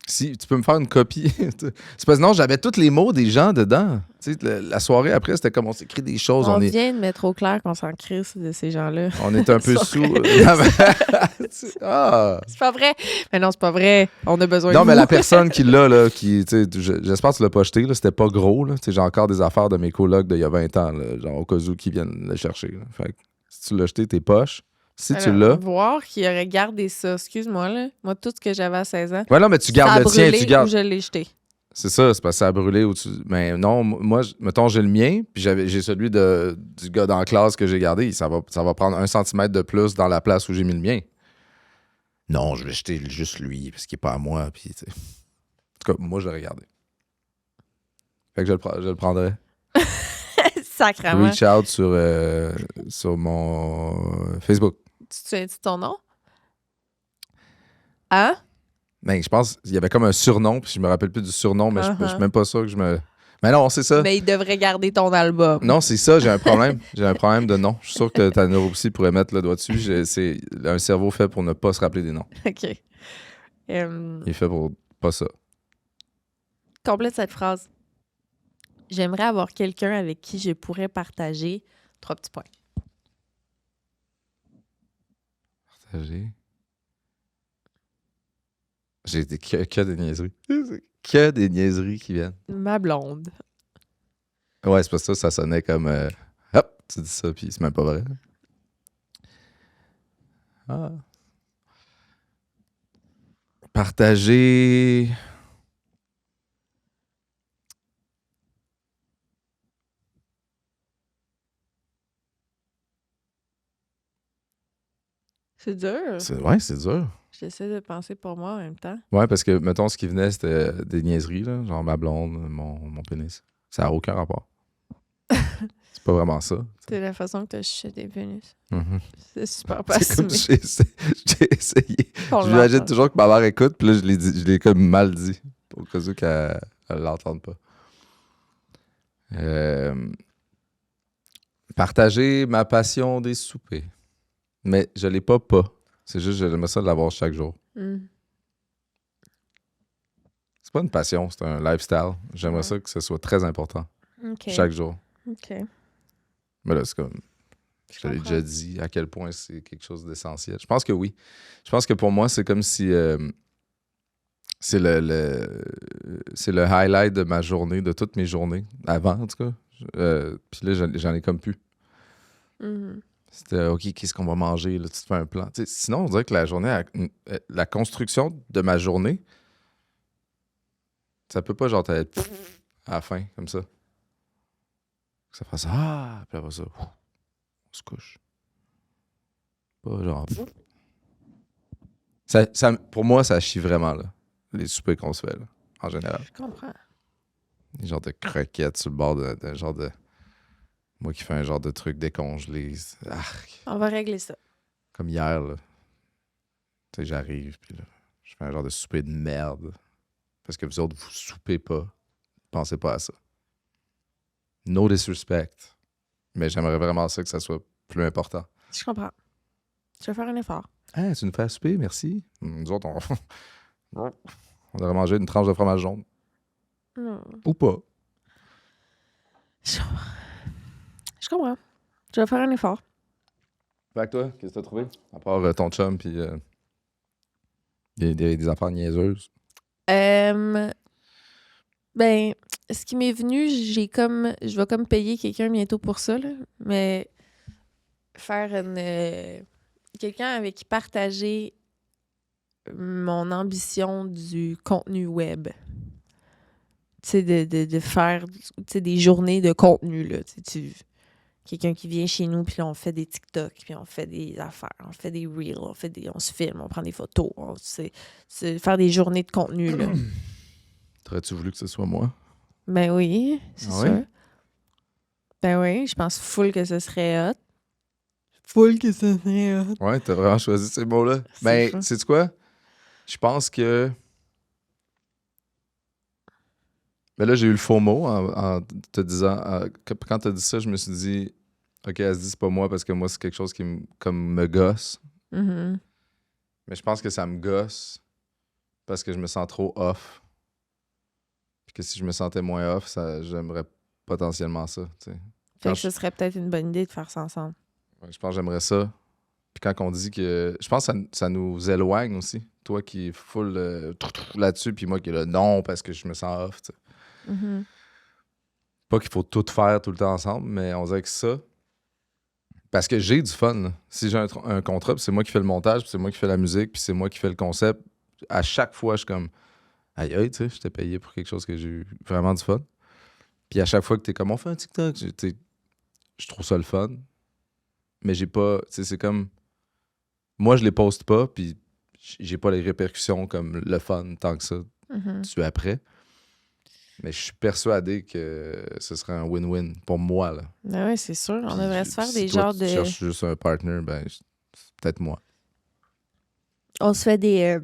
Si tu peux me faire une copie. C'est parce que non, j'avais tous les mots des gens dedans. Tu sais, la soirée après, c'était comme on s'écrit des choses. On vient de mettre au clair qu'on s'en crisse de ces gens-là. On est un peu C'est sous. vrai. Ah! C'est pas vrai. Mais non, c'est pas vrai. On a besoin Non, de mais vous. la personne qui l'a, là, qui, tu sais, j'espère que tu l'as pas jeté, là, c'était pas gros. Là. Tu sais, j'ai encore des affaires de mes colocs d'il y a 20 ans, là, genre au cas où qui viennent le chercher. Là. Fait que si tu l'as jeté, t'es poche. Si tu l'as. Voir qui aurait gardé ça. Excuse-moi, là. Moi, tout ce que j'avais à 16 ans, Ouais, non, mais tu ça gardes a le tien. brûlé Tu gardes. ou je l'ai jeté. C'est ça, c'est parce que ça a brûlé. Mais non, moi, mettons, j'ai le mien, puis j'ai celui du gars dans la classe que j'ai gardé. Ça va prendre 1 centimètre de plus dans la place où j'ai mis le mien. Non, je vais jeter juste lui, parce qu'il n'est pas à moi. Puis, tu sais. En tout cas, moi, je l'ai regardé. Fait que je le prendrai. Sacrément. Reach out sur mon Facebook. Tu te souviens-tu de ton nom? Hein? Ben, je pense qu'il y avait comme un surnom, puis je me rappelle plus du surnom, mais je suis même pas sûr que je me... Mais non, c'est ça. Mais il devrait garder ton album. Non, c'est ça, j'ai un problème. J'ai un problème de nom. Je suis sûr que ta neuropsy pourrait mettre le doigt dessus. C'est un cerveau fait pour ne pas se rappeler des noms. OK. Il est fait pour pas ça. Complète cette phrase. J'aimerais avoir quelqu'un avec qui je pourrais partager 3 petits points. Partager. J'ai été que des niaiseries. Que des niaiseries qui viennent. Ma blonde. Ouais, c'est parce que ça sonnait comme... hop, tu dis ça, puis c'est même pas vrai. Ah. Partager... C'est dur. Ouais, c'est dur. J'essaie de penser pour moi en même temps. Ouais, parce que, mettons, ce qui venait, c'était des niaiseries, là, genre ma blonde, mon pénis. Ça n'a aucun rapport. C'est pas vraiment ça. C'est la façon que tu as chuchoté Vénus. Mhm. C'est super C'est comme passé. j'ai essayé. On J'imagine l'entend. toujours que ma mère écoute, puis là, je l'ai comme mal dit, pour que cas où qu'elle l'entende pas. Partager ma passion des soupers. Mais je l'ai pas. C'est juste que j'aimerais ça de l'avoir chaque jour. Mm. C'est pas une passion, c'est un lifestyle. J'aimerais Ouais. ça que ce soit très important, OK. chaque jour. OK. Mais là, c'est comme... Je te l'ai comprends. déjà dit à quel point c'est quelque chose d'essentiel. Je pense que oui. Je pense que pour moi, c'est comme si c'est c'est le highlight de ma journée, de toutes mes journées, avant en tout cas. Puis là, j'en ai comme plus. Mhm. C'était OK, qu'est-ce qu'on va manger? Là, tu te fais un plan. Tu sais, sinon, on dirait que la journée, la construction de ma journée, ça peut pas genre être à la fin, comme ça. Ça fasse ah, puis après ça, on se couche. Pas genre. Pour moi, ça chie vraiment, là. Les soupers qu'on se fait, là, en général. Je comprends. Les genres de croquettes sur le bord d'un genre de. Moi qui fais un genre de truc décongelé. Arc. On va régler ça. Comme hier, là. Tu sais, j'arrive, puis là, je fais un genre de souper de merde. Parce que vous autres, vous soupez pas. Pensez pas à ça. No disrespect. Mais j'aimerais vraiment ça que ça soit plus important. Je comprends. Je vais faire un effort. Ah, tu nous fais à souper, merci. Nous autres, on aurait mangé une tranche de fromage jaune. Non. Ou pas. Je comprends. Je vais faire un effort. Fait que toi, qu'est-ce que t'as trouvé? À part ton chum, puis des affaires niaiseuses. Ben, ce qui m'est venu, je vais comme payer quelqu'un bientôt pour ça, là, mais faire quelqu'un avec qui partager mon ambition du contenu web. Tu sais, de faire des journées de contenu, là. Quelqu'un qui vient chez nous, puis là, on fait des TikTok, puis on fait des affaires, on fait des reels, on se filme, on prend des photos. C'est faire des journées de contenu, là. T'aurais-tu voulu que ce soit moi? Ben oui, c'est Ah sûr. ouais? Ben oui, je pense full que ce serait hot. Full que ce serait hot. Ouais, t'as vraiment choisi ces mots-là. C'est Ben, fou. sais-tu quoi? Je pense que... Mais là, j'ai eu le faux mot en te disant... quand t'as dit ça, je me suis dit... OK, elle se dit c'est pas moi parce que moi, c'est quelque chose qui me gosse. Mhm. Mais je pense que ça me gosse parce que je me sens trop off. Puis que si je me sentais moins off, j'aimerais potentiellement ça, tu sais. Fait Quand que ce serait peut-être une bonne idée de faire ça ensemble. Ouais, je pense que j'aimerais ça. Puis quand on dit que... Je pense que ça nous éloigne aussi. Toi qui es full là-dessus, puis moi qui est là non parce que je me sens off, tu sais. Mhm. Pas qu'il faut tout faire tout le temps ensemble, mais on dirait que ça... Parce que j'ai du fun, là. Si j'ai un contrat, puis c'est moi qui fais le montage, puis c'est moi qui fais la musique, puis c'est moi qui fais le concept, à chaque fois, je suis comme... Aïe, aïe, tu sais, je t'ai payé pour quelque chose que j'ai eu vraiment du fun. Puis à chaque fois que t'es comme, on fait un TikTok, je trouve ça le fun. Mais j'ai pas... Tu sais, c'est comme... Moi, je les poste pas, puis j'ai pas les répercussions comme le fun tant que ça Mhm. dessus après. Mais je suis persuadé que ce serait un win-win pour moi, là. Ben oui, c'est sûr. On Puis devrait se faire si des toi, genres tu de... cherches juste un partner, ben, c'est peut-être moi. On se fait des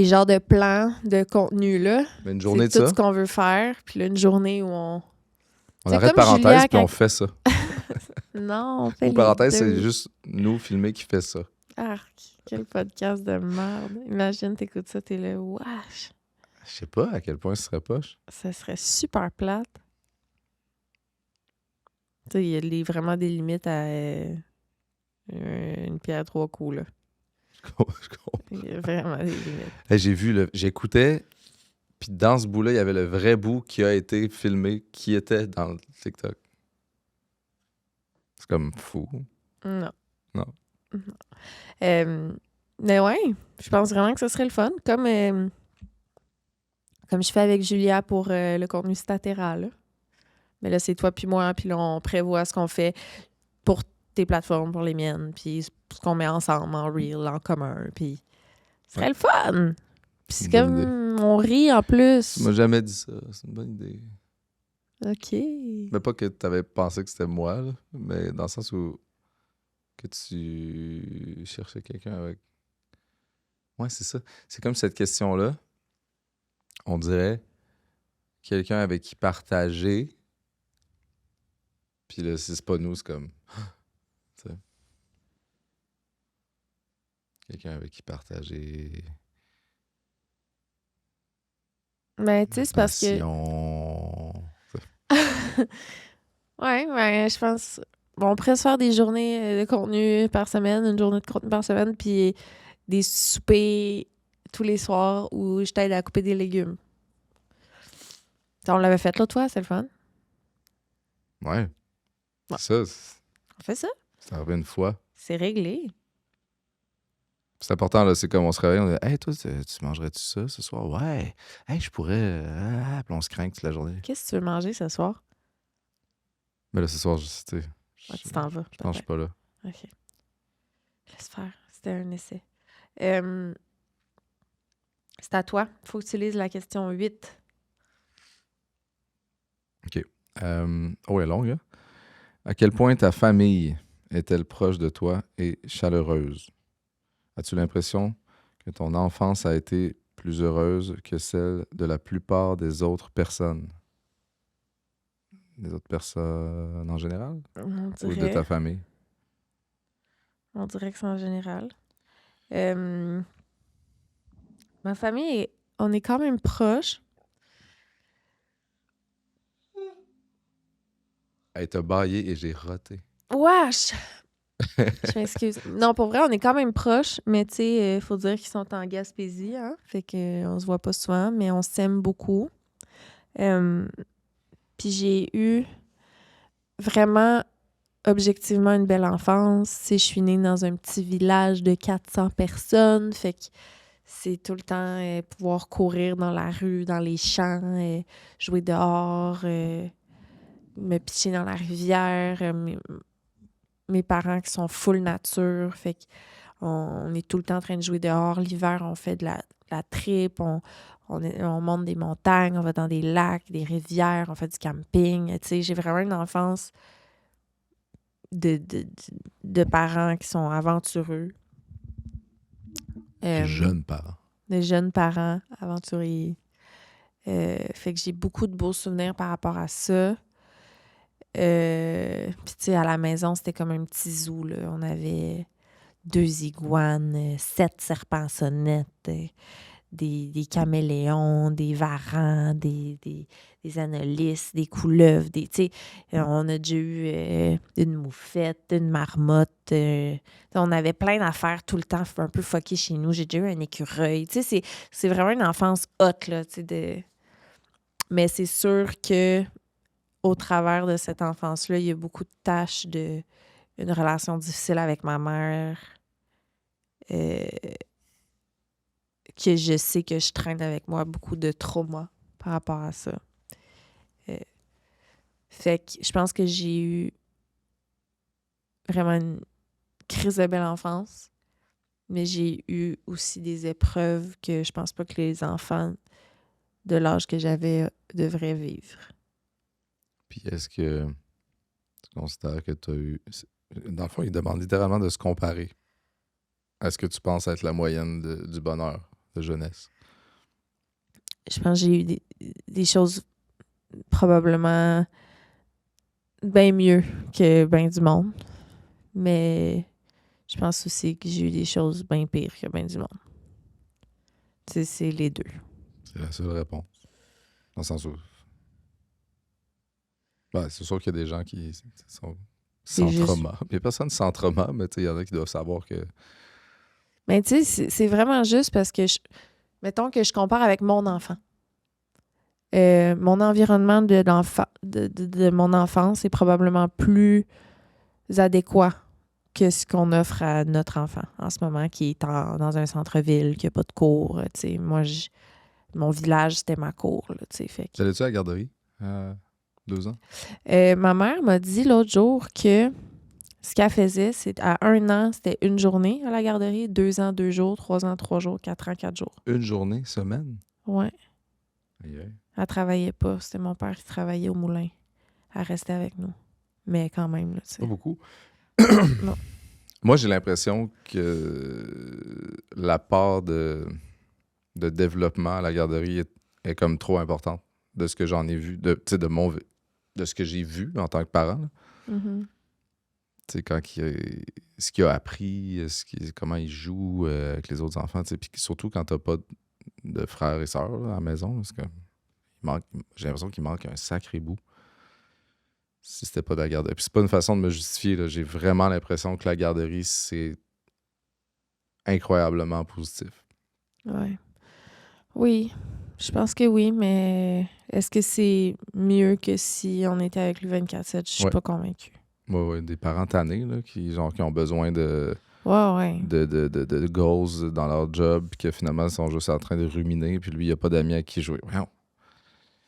genres de plans de contenu, là. Mais une journée de C'est tout ça, ce qu'on veut faire. Puis là, une journée où on... on c'est arrête comme parenthèse, Julia puis on quand- fait ça. Non, on fait Ou parenthèse, les c'est deux. juste nous filmer qui fait ça. Arc, quel podcast de merde. Imagine, t'écoutes ça, t'es là, wesh. Je sais pas à quel point ce serait poche. Ça serait super plate. Tu sais, il y a vraiment des limites à une pierre à trois coups, là. Je comprends. Il y a vraiment des limites. Hey, j'écoutais, puis dans ce bout-là, il y avait le vrai bout qui a été filmé, qui était dans le TikTok. C'est comme fou. Non. Non. Mais ouais, je pense vraiment que ce serait le fun. Comme je fais avec Julia pour le contenu statéral. Mais là, c'est toi puis moi, puis là, on prévoit ce qu'on fait pour tes plateformes pour les miennes, puis ce qu'on met ensemble en reel, en commun, puis ce serait le fun! Puis c'est Bonne comme, on rit en plus. Tu m'as jamais dit ça. C'est une bonne idée. OK. Mais pas que tu avais pensé que c'était moi, là, mais dans le sens où que tu cherchais quelqu'un avec... Ouais, c'est ça. C'est comme cette question-là. On dirait quelqu'un avec qui partager. Puis là, si c'est pas nous, c'est comme... tu sais. Quelqu'un avec qui partager... Ben, tu sais, c'est parce que... Passion. Ouais, je pense... Bon, on pourrait se faire des journées de contenu par semaine, une journée de contenu par semaine, puis des soupers tous les soirs où je t'aide à couper des légumes. Ça, on l'avait fait l'autre fois, c'est le fun. Ouais. Ouais. Ça, On fait ça. c'est arrivé une fois. C'est réglé. C'est important, là, c'est comme on se réveille, on dit « Hey, toi, tu mangerais-tu ça ce soir? » « Ouais. Hey, je pourrais... Puis on se craint toute la journée. Qu'est-ce que tu veux manger ce soir? Mais là, ce soir, tu sais... Ouais, tu t'en vas. Je pense que je suis pas là. OK. Laisse faire. C'était un essai. C'est à toi. Faut que tu lises la question 8. OK. Oh, elle est longue, hein? À quel point ta famille est-elle proche de toi et chaleureuse? As-tu l'impression que ton enfance a été plus heureuse que celle de la plupart des autres personnes? Les autres personnes en général? On Ou de ta dirait, famille? on dirait que c'est en général. Ma famille, on est quand même proches. Elle t'a baillé et j'ai roté. Wesh! Je m'excuse. Non, pour vrai, on est quand même proches, mais tu sais, faut dire qu'ils sont en Gaspésie, hein? Fait qu'on se voit pas souvent, mais on s'aime beaucoup. Puis j'ai eu vraiment, objectivement, une belle enfance. Tu sais, je suis née dans un petit village de 400 personnes, fait que c'est tout le temps pouvoir courir dans la rue, dans les champs, jouer dehors, me pitcher dans la rivière. Mes parents qui sont full nature, fait qu'on est tout le temps en train de jouer dehors. L'hiver, on fait de la trip, on monte des montagnes, on va dans des lacs, des rivières, on fait du camping. Tu sais, j'ai vraiment une enfance de parents qui sont aventureux. Jeunes parents. De jeunes parents aventuriers. Fait que j'ai beaucoup de beaux souvenirs par rapport à ça. Puis tu sais, à la maison, c'était comme un petit zoo, là. On avait 2 iguanes, 7 serpents sonnettes, des caméléons, des varans, des anolis, des couleuvres, tu sais, on a déjà eu une moufette, une marmotte. On avait plein d'affaires tout le temps, un peu fucké chez nous. J'ai déjà eu un écureuil. Tu sais, c'est vraiment une enfance haute, là, tu sais, Mais c'est sûr que au travers de cette enfance-là, il y a beaucoup de tâches de une relation difficile avec ma mère, que je sais que je traîne avec moi beaucoup de trauma par rapport à ça. Fait que je pense que j'ai eu vraiment une crise de belle enfance, mais j'ai eu aussi des épreuves que je pense pas que les enfants de l'âge que j'avais devraient vivre. Puis est-ce que tu considères que tu as eu... Dans le fond, il demande littéralement de se comparer. Est-ce que tu penses être la moyenne du bonheur de jeunesse? Je pense que j'ai eu des choses probablement bien mieux que bien du monde. Mais je pense aussi que j'ai eu des choses bien pires que bien du monde. Tu sais, c'est les deux. C'est la seule réponse. Dans le sens où... Ben, c'est sûr qu'il y a des gens qui sont sans trauma. Il n'y a personne sans trauma, mais il y en a qui doivent savoir que... Mais tu sais, c'est vraiment juste parce que, mettons que je compare avec mon enfant. Mon environnement de mon enfance est probablement plus adéquat que ce qu'on offre à notre enfant en ce moment, qui est dans un centre-ville, qui n'a pas de cours. Moi, mon village, c'était ma cour. Fait que... Allais-tu à la garderie à 2 ans? Ma mère m'a dit l'autre jour que Ce qu'elle faisait, c'est à 1 an, c'était 1 journée à la garderie, 2 ans, 2 jours, 3 ans, 3 jours, 4 ans, 4 jours. Une journée, semaine? Ouais. Aïe, aïe. Elle travaillait pas. C'était mon père qui travaillait au moulin. Elle restait avec nous. Mais quand même, là, tu sais. Pas beaucoup. Non. Moi, j'ai l'impression que la part de développement à la garderie est comme trop importante de ce que j'en ai vu, de ce que j'ai vu en tant que parent. Là. Mhm. Tu sais, ce qu'il a appris, comment il joue avec les autres enfants, tu sais, puis surtout quand t'as pas de frères et sœurs là, à la maison, parce que j'ai l'impression qu'il manque un sacré bout si c'était pas de la garderie. Puis c'est pas une façon de me justifier, là. J'ai vraiment l'impression que la garderie, c'est incroyablement positif. Ouais. Oui, je pense que oui, mais est-ce que c'est mieux que si on était avec lui 24/7? Je suis Ouais. pas convaincue. Ouais, des parents tannés là, qui ont besoin de Ouais. de goals dans leur job, puis que finalement, ils sont juste en train de ruminer, puis lui, il n'y a pas d'amis à qui jouer. Voyons.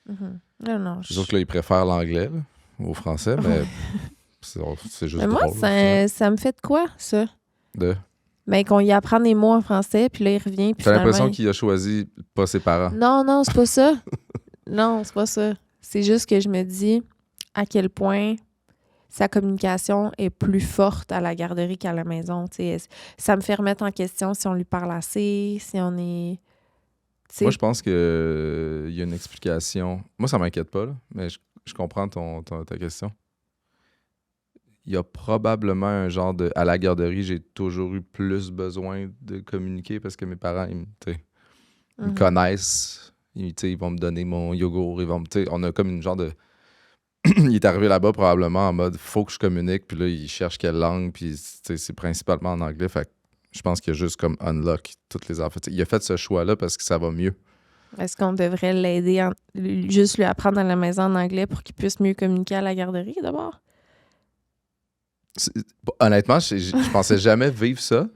Mhm. Non. C'est sûr que là, il préfère l'anglais là, au français, mais c'est juste Mais moi, drôle. au final. ça me fait de quoi, ça? De... Ben, qu'on y apprend des mots en français, puis là, il revient, puis T'as l'impression finalement... qu'il a choisi pas ses parents. Non, c'est pas ça. Non, c'est pas ça. C'est juste que je me dis à quel point sa communication est plus forte à la garderie qu'à la maison. T'sais. Ça me fait remettre en question si on lui parle assez, si on est... t'sais. Moi, je pense qu'il y a une explication. Moi, ça m'inquiète pas, là, mais je comprends ta question. Il y a probablement un genre de... À la garderie, j'ai toujours eu plus besoin de communiquer parce que mes parents, ils me connaissent. Ils vont me donner mon yogourt. On a comme une genre de... Il est arrivé là-bas probablement en mode « faut que je communique », puis là, il cherche quelle langue, puis c'est principalement en anglais. Fait que je pense qu'il y a juste comme unlock toutes les enfants. Il a fait ce choix-là parce que ça va mieux. Est-ce qu'on devrait l'aider, juste lui apprendre à la maison en anglais pour qu'il puisse mieux communiquer à la garderie, d'abord? Honnêtement, je pensais jamais vivre ça.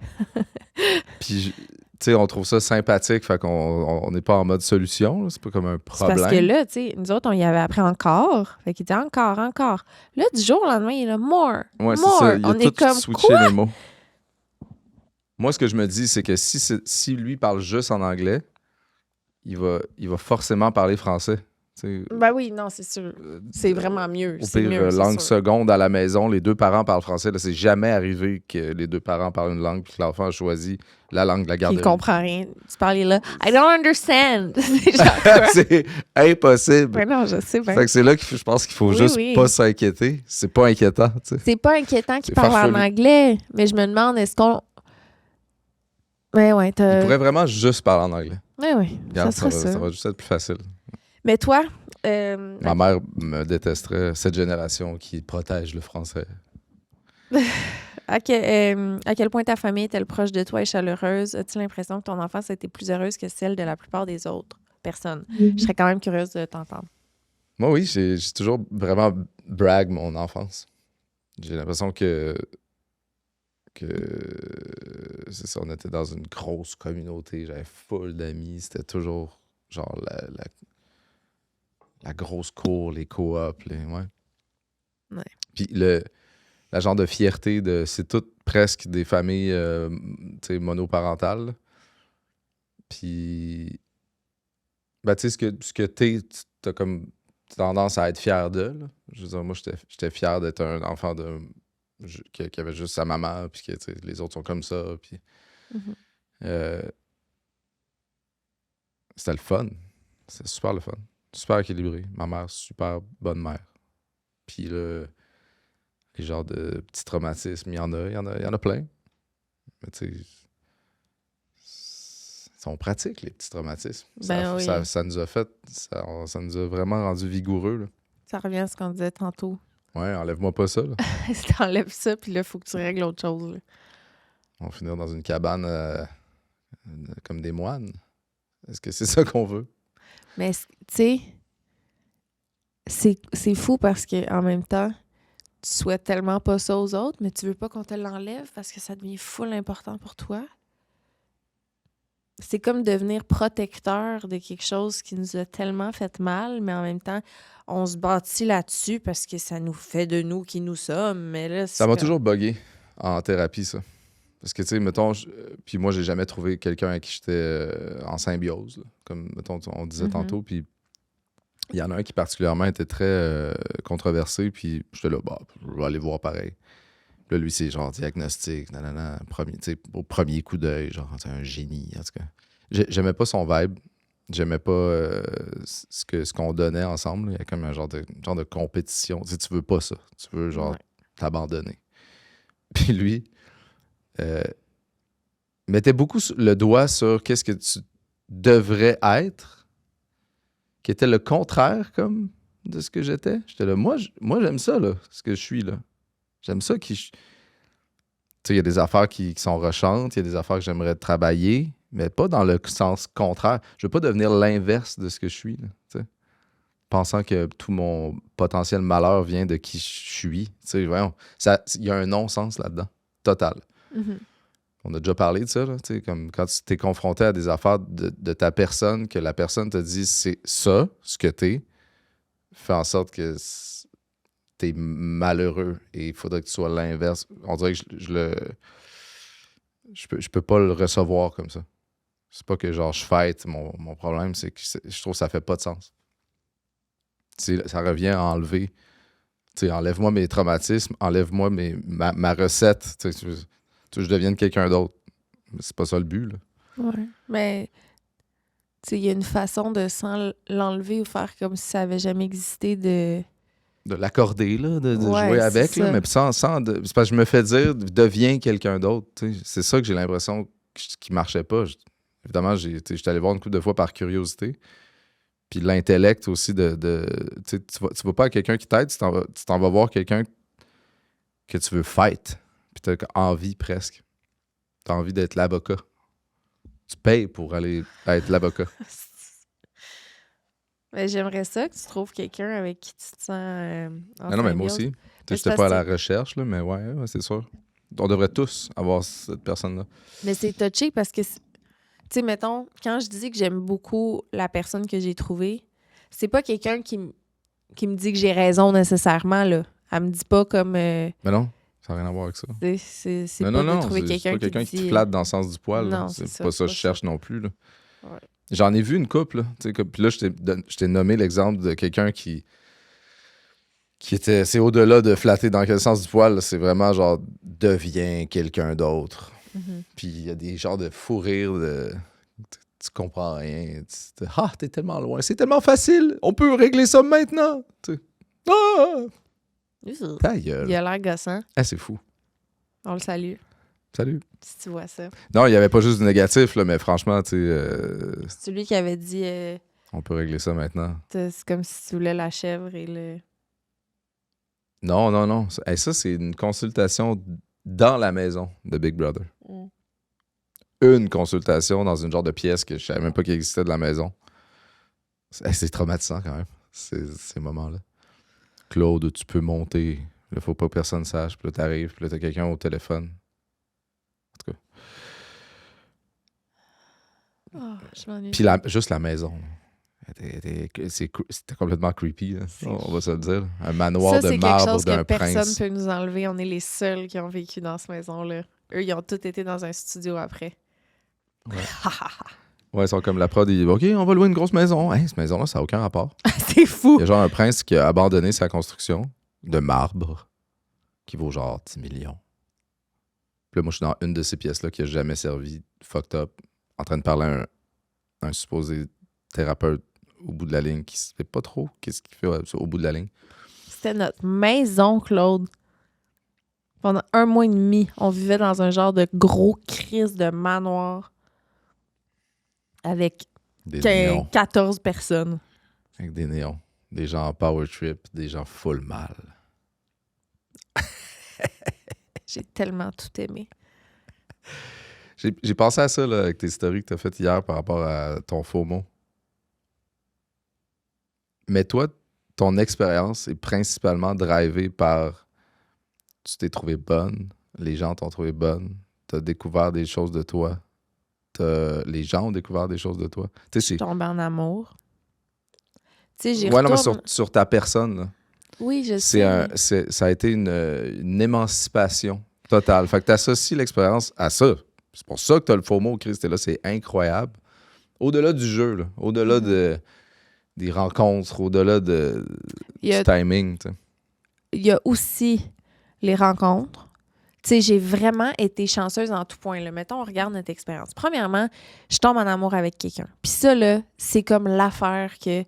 Puis, tu sais, on trouve ça sympathique, fait qu'on n'est pas en mode solution. Là. C'est pas comme un C'est problème. parce que là, tu sais, nous autres, on y avait appris encore. Fait qu'il dit encore. Là, du jour au lendemain, il est là, more. Ouais, c'est more. ça. Il a On tout est comme, switché quoi? les mots. Moi, ce que je me dis, c'est que si lui parle juste en anglais, il va forcément parler français. T'sais, Ben oui, non, c'est sûr. C'est vraiment mieux. au C'est pire, mieux, c'est langue sûr. seconde à la maison, les deux parents parlent français. Là, c'est jamais arrivé que les deux parents parlent une langue puis que l'enfant a choisi la langue de la Puis garderie. il comprend rien. Tu parlais là, I don't understand. C'est genre quoi? C'est impossible. Ben non, je sais bien. Fait que c'est là que je pense qu'il faut Oui, juste oui. pas s'inquiéter. C'est pas inquiétant, tu sais. C'est pas inquiétant qu'il C'est parle en farfelu. anglais, mais je me demande, est-ce qu'on... Ben ouais, Il t'as... pourrait vraiment juste parler en anglais. Ouais, oui, Regarde, ça serait ça. ça va juste être plus facile. Mais toi, Ma mère me détesterait, cette génération qui protège le français. à quel point ta famille est-elle proche de toi et chaleureuse? As-tu l'impression que ton enfance a été plus heureuse que celle de la plupart des autres personnes? Je serais quand même curieuse de t'entendre. Moi, oui, j'ai toujours vraiment brag mon enfance. J'ai l'impression que c'est ça, on était dans une grosse communauté, j'avais full d'amis, c'était toujours genre la grosse cour, les coops, ouais. Ouais. Puis la genre de fierté de c'est toutes presque des familles tu sais, monoparentales. là. Puis ben tu sais ce que t'as comme tendance à être fier de. Là. Je veux dire, moi j'étais fier d'être un enfant qui avait juste sa maman, puis que tu sais, les autres sont comme ça. Puis Mhm. c'était le fun. C'était super le fun. Super équilibré. Ma mère, super bonne mère. Puis là, les genres de petits traumatismes, il y en a plein. Mais tu sais, ils sont pratiques, les petits traumatismes. Ben oui. Ça nous a fait, ça nous a vraiment rendu vigoureux. Là. Ça revient à ce qu'on disait tantôt. Ouais, enlève-moi pas ça. Là. Si t'enlèves ça, puis là, il faut que tu règles autre chose. Là. On va finir dans une cabane comme des moines. Est-ce que c'est ça qu'on veut? Mais, tu sais, c'est fou parce que en même temps, tu souhaites tellement pas ça aux autres, mais tu veux pas qu'on te l'enlève parce que ça devient full important pour toi. c'est comme devenir protecteur de quelque chose qui nous a tellement fait mal, mais en même temps, on se bâtit là-dessus parce que ça nous fait de nous qui nous sommes. Mais là, Ça m'a toujours buggé en thérapie, ça. Parce que, tu sais, mettons, puis moi, j'ai jamais trouvé quelqu'un avec qui j'étais en symbiose, là, comme, mettons, on disait tantôt. Puis il y en a un qui particulièrement était très controversé, puis j'étais là, bah, je vais aller voir pareil. Puis là, lui, c'est genre diagnostic, nanana, au premier coup d'œil, genre, c'est un génie, en tout cas. J'aimais pas son vibe. J'aimais pas ce qu'on donnait ensemble. Il y a comme un genre de compétition. Tu sais, tu veux pas ça. Tu veux, genre, t'abandonner. Puis lui mettait beaucoup le doigt sur qu'est-ce que tu devrais être, qui était le contraire, comme, de ce que j'étais. J'étais là, moi j'aime ça, là, ce que je suis, là. J'aime ça qui... Tu sais, il y a des affaires qui sont rechantes, il y a des affaires que j'aimerais travailler, mais pas dans le sens contraire. Je veux pas devenir l'inverse de ce que je suis, là, tu sais. Pensant que tout mon potentiel malheur vient de qui je suis. Tu sais, voyons, il y a un non-sens là-dedans, total. Mm-hmm. On a déjà parlé de ça, là, tu sais, comme quand tu t'es confronté à des affaires de ta personne, que la personne te dit c'est ça, ce que t'es, fait en sorte que t'es malheureux et il faudrait que tu sois l'inverse. On dirait que je peux pas le recevoir comme ça. C'est pas que genre je fête mon problème, c'est que je trouve que ça fait pas de sens. Ça revient à enlever. Tu sais, enlève-moi mes traumatismes, enlève-moi ma recette. Tu sais, je devienne quelqu'un d'autre. Mais c'est pas ça le but, là. Ouais. Mais il y a une façon de sans l'enlever ou faire comme si ça avait jamais existé de l'accorder, là, de ouais, jouer avec, là, ça. mais sans c'est parce que je me fais dire deviens quelqu'un d'autre. Tu sais. C'est ça que j'ai l'impression qui marchait pas. Évidemment, j'étais allé voir une couple de fois par curiosité. Puis l'intellect aussi tu vas pas à quelqu'un qui t'aide, tu t'en vas voir quelqu'un que tu veux fight. Puis t'as envie presque. T'as envie d'être l'avocat. Tu payes pour aller être l'avocat. Mais j'aimerais ça que tu trouves quelqu'un avec qui tu te sens en Non, mais moi symbiose. aussi. J'étais pas à la recherche, là, mais ouais, c'est sûr. On devrait tous avoir cette personne-là. Mais c'est touché parce que, tu sais, mettons, quand je dis que j'aime beaucoup la personne que j'ai trouvée, c'est pas quelqu'un qui me dit que j'ai raison nécessairement, là. Elle me dit pas comme... Mais non, ça n'a rien à voir avec ça. C'est non, pas non, de trouver c'est quelqu'un pas quelqu'un qui dit... te flatte dans le sens du poil. Non, c'est c'est pas ça, ça que je c'est cherche non plus. Là. Ouais. J'en ai vu une couple. Là, puis là, je t'ai nommé l'exemple de quelqu'un qui était... C'est au-delà de flatter dans quel sens du poil. Là, c'est vraiment genre, deviens quelqu'un d'autre. Mm-hmm. Puis il y a des genres de fou rire de... Tu comprends rien. T'es tellement loin. C'est tellement facile. On peut régler ça maintenant. Ah! Ta gueule. Il a l'air gossant. Ah, c'est fou. On le salue, Salut. si tu vois ça. Non, il n'y avait pas juste du négatif, là, mais franchement, tu sais... C'est lui qui avait dit... on peut régler ça maintenant. c'est comme si tu voulais la chèvre et le... Non. Ça, c'est une consultation dans la maison de Big Brother. Mm. Une consultation dans une genre de pièce que je savais même pas qu'il existait de la maison. C'est traumatisant quand même, ces moments-là. Claude, tu peux monter. Il faut pas que personne sache. Puis là, t'arrives, puis là, t'as quelqu'un au téléphone. En tout cas. Oh, je m'ennuie. Puis juste la maison. C'était complètement creepy, là. On va se le dire. Un manoir ça, de c'est quelque marbre chose que d'un personne prince. peut nous enlever. On est les seuls qui ont vécu dans cette maison-là. Eux, ils ont tous été dans un studio après. Ouais. Ouais, ils sont comme la prod. Ils disent OK, on va louer une grosse maison. Hey, cette maison-là, ça n'a aucun rapport. C'est fou! Il y a genre un prince qui a abandonné sa construction de marbre qui vaut genre 10 millions. Puis là, moi, je suis dans une de ces pièces-là qui a jamais servi, fucked up, en train de parler à un supposé thérapeute au bout de la ligne qui ne sait pas trop qu'est-ce qu'il fait au bout de la ligne. C'était notre maison, Claude. Pendant 1 mois et demi, on vivait dans un genre de gros crise de manoir avec Des néons. 14 personnes. Avec des néons. Des gens en power trip, des gens full mal. J'ai tellement tout aimé. J'ai pensé à ça là, avec tes stories que tu as faites hier par rapport à ton faux mot. Mais toi, ton expérience est principalement drivée par tu t'es trouvé bonne, les gens t'ont trouvé bonne, tu as découvert des choses de toi les gens ont découvert des choses de toi. Tu sais, Je tombe en amour. Tu sais, j'y ouais, non, mais retourne. sur ta personne, là. Oui, je sais. Ça a été une émancipation totale. Fait que tu associes l'expérience à ça. C'est pour ça que tu as le faux mot, Chris. T'es là, c'est incroyable. Au-delà du jeu, là, au-delà des rencontres, au-delà Il y a- du timing. Tu sais. Il y a aussi les rencontres. Tu sais, j'ai vraiment été chanceuse en tout point. Là. Mettons, on regarde notre expérience. Premièrement, je tombe en amour avec quelqu'un. Puis ça, là, c'est comme l'affaire que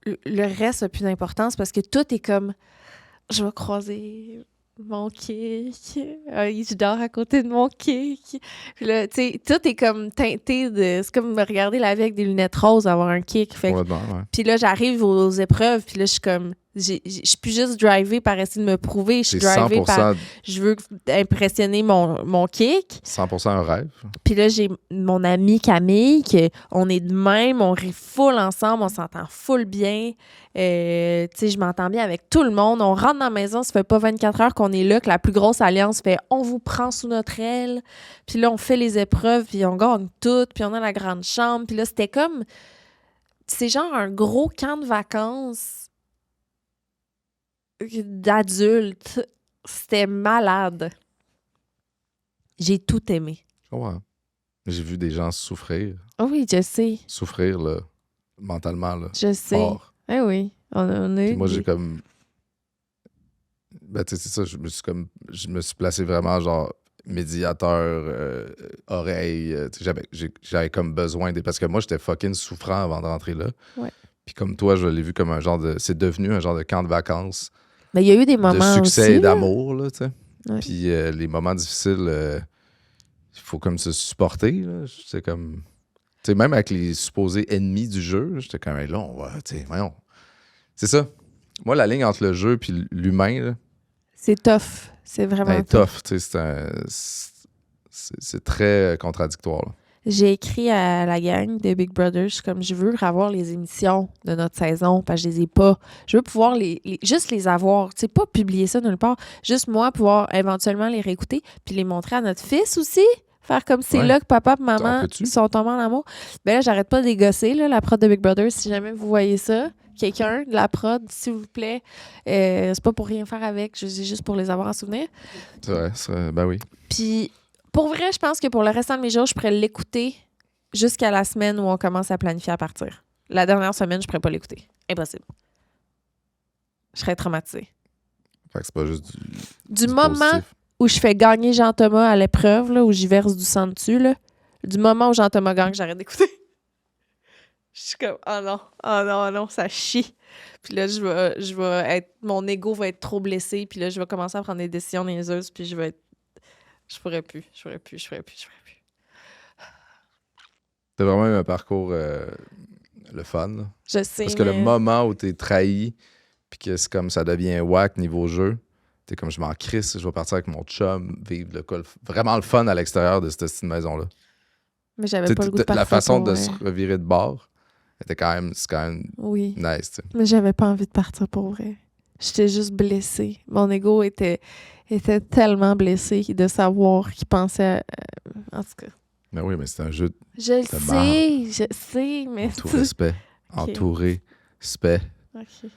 le reste n'a plus d'importance parce que tout est comme, je vais croiser mon kick. Je dors à côté de mon kick. Puis là, tu sais, tout est comme teinté de... C'est comme me regarder la vie avec des lunettes roses, avoir un kick. Fait que Complètement, ouais. puis là, j'arrive aux épreuves, puis là, je suis comme... Je suis plus juste drivée par essayer de me prouver. Je suis C'est drivée 100%, par... Je veux impressionner mon kick. 100% un rêve. Puis là, j'ai mon amie Camille, on est de même, on rit full ensemble, on s'entend full bien. Tu sais, je m'entends bien avec tout le monde. On rentre dans la maison, ça fait pas 24 heures qu'on est là, que la plus grosse alliance fait « on vous prend sous notre aile ». Puis là, on fait les épreuves, puis on gagne toutes, puis on a la grande chambre. Puis là, c'était comme... C'est genre un gros camp de vacances d'adultes. C'était malade. J'ai tout aimé. Ouais. J'ai vu des gens souffrir. Oh oui, je sais. Souffrir, là, mentalement, là. Je sais. Fort. Eh oui. On a Puis eu moi, des- j'ai comme... Ben, tu sais, c'est ça, je me suis placé vraiment, genre, médiateur, oreille. Tu sais, j'avais comme besoin parce que moi, j'étais fucking souffrant avant de rentrer là. Ouais. Puis comme toi, je l'ai vu comme un genre de... C'est devenu un genre de camp de vacances, Mais il y a eu des de moments succès aussi, et là. d'amour, là, tu sais. Ouais. Puis les moments difficiles, il faut comme se supporter, là. C'est comme... Tu sais, même avec les supposés ennemis du jeu, j'étais comme, hey, là, on va... Tu sais, voyons. C'est ça. Moi, la ligne entre le jeu et l'humain, là, C'est tough. C'est vraiment elle est tough. Tu sais, c'est très contradictoire, là. J'ai écrit à la gang de Big Brother, je suis comme, je veux avoir les émissions de notre saison, parce que je les ai pas. Je veux pouvoir juste les avoir. Tu sais, pas publier ça nulle part. Juste moi, pouvoir éventuellement les réécouter, puis les montrer à notre fils aussi. Faire comme c'est Ouais. là que papa et On maman peut-tu? sont tombés en amour. Ben là, j'arrête pas de les gosser, là, la prod de Big Brother. Si jamais vous voyez ça, quelqu'un de la prod, s'il vous plaît, c'est pas pour rien faire avec, c'est juste pour les avoir en souvenir. C'est vrai, ben oui. Puis, pour vrai, je pense que pour le restant de mes jours, je pourrais l'écouter jusqu'à la semaine où on commence à planifier à partir. La dernière semaine, je pourrais pas l'écouter. Impossible. Je serais traumatisée. Fait que c'est pas juste Du du moment positif. où je fais gagner Jean-Thomas à l'épreuve, là, où j'y verse du sang dessus, là, du moment où Jean-Thomas gagne, j'arrête d'écouter. Je suis comme, oh non, oh non, ça chie. Puis là, je vais être, mon ego va être trop blessé, puis là, je vais commencer à prendre des décisions niaiseuses, puis je vais être, je pourrais plus. T'as vraiment eu un parcours le fun, là. Je sais, Parce que le mais- moment où t'es trahi, puis que c'est comme ça devient whack niveau jeu, t'es comme, je m'en crisse, je vais partir avec mon chum, vivre vraiment le fun à l'extérieur de cette petite maison-là. Mais j'avais T'sais, pas le goût de partir la façon pour de vrai. se revirer de bord, c'est quand même Oui, nice, tu sais. mais j'avais pas envie de partir pour vrai. J'étais juste blessée. Mon ego était tellement blessé de savoir qu'il pensait... en tout cas, Mais oui, mais c'est un jeu de je le sais, mais... tout respect, entouré, spect. OK.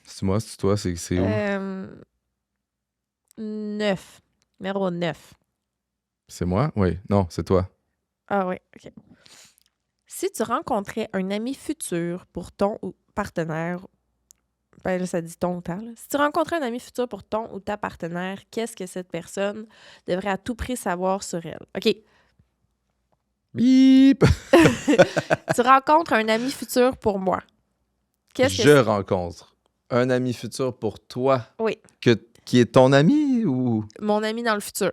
C'est moi, c'est toi, c'est où? 9. Numéro 9. C'est moi? Oui. Non, c'est toi. Ah oui, OK. Si tu rencontrais un ami futur pour ton ou partenaire, ben là, ça dit ton ou ta, là. Si tu rencontrais un ami futur pour ton ou ta partenaire, qu'est-ce que cette personne devrait à tout prix savoir sur elle? OK. Bip! Tu rencontres un ami futur pour moi. Qu'est-ce Je que rencontre un ami futur pour toi. Oui. Qui est ton ami ou... mon ami dans le futur?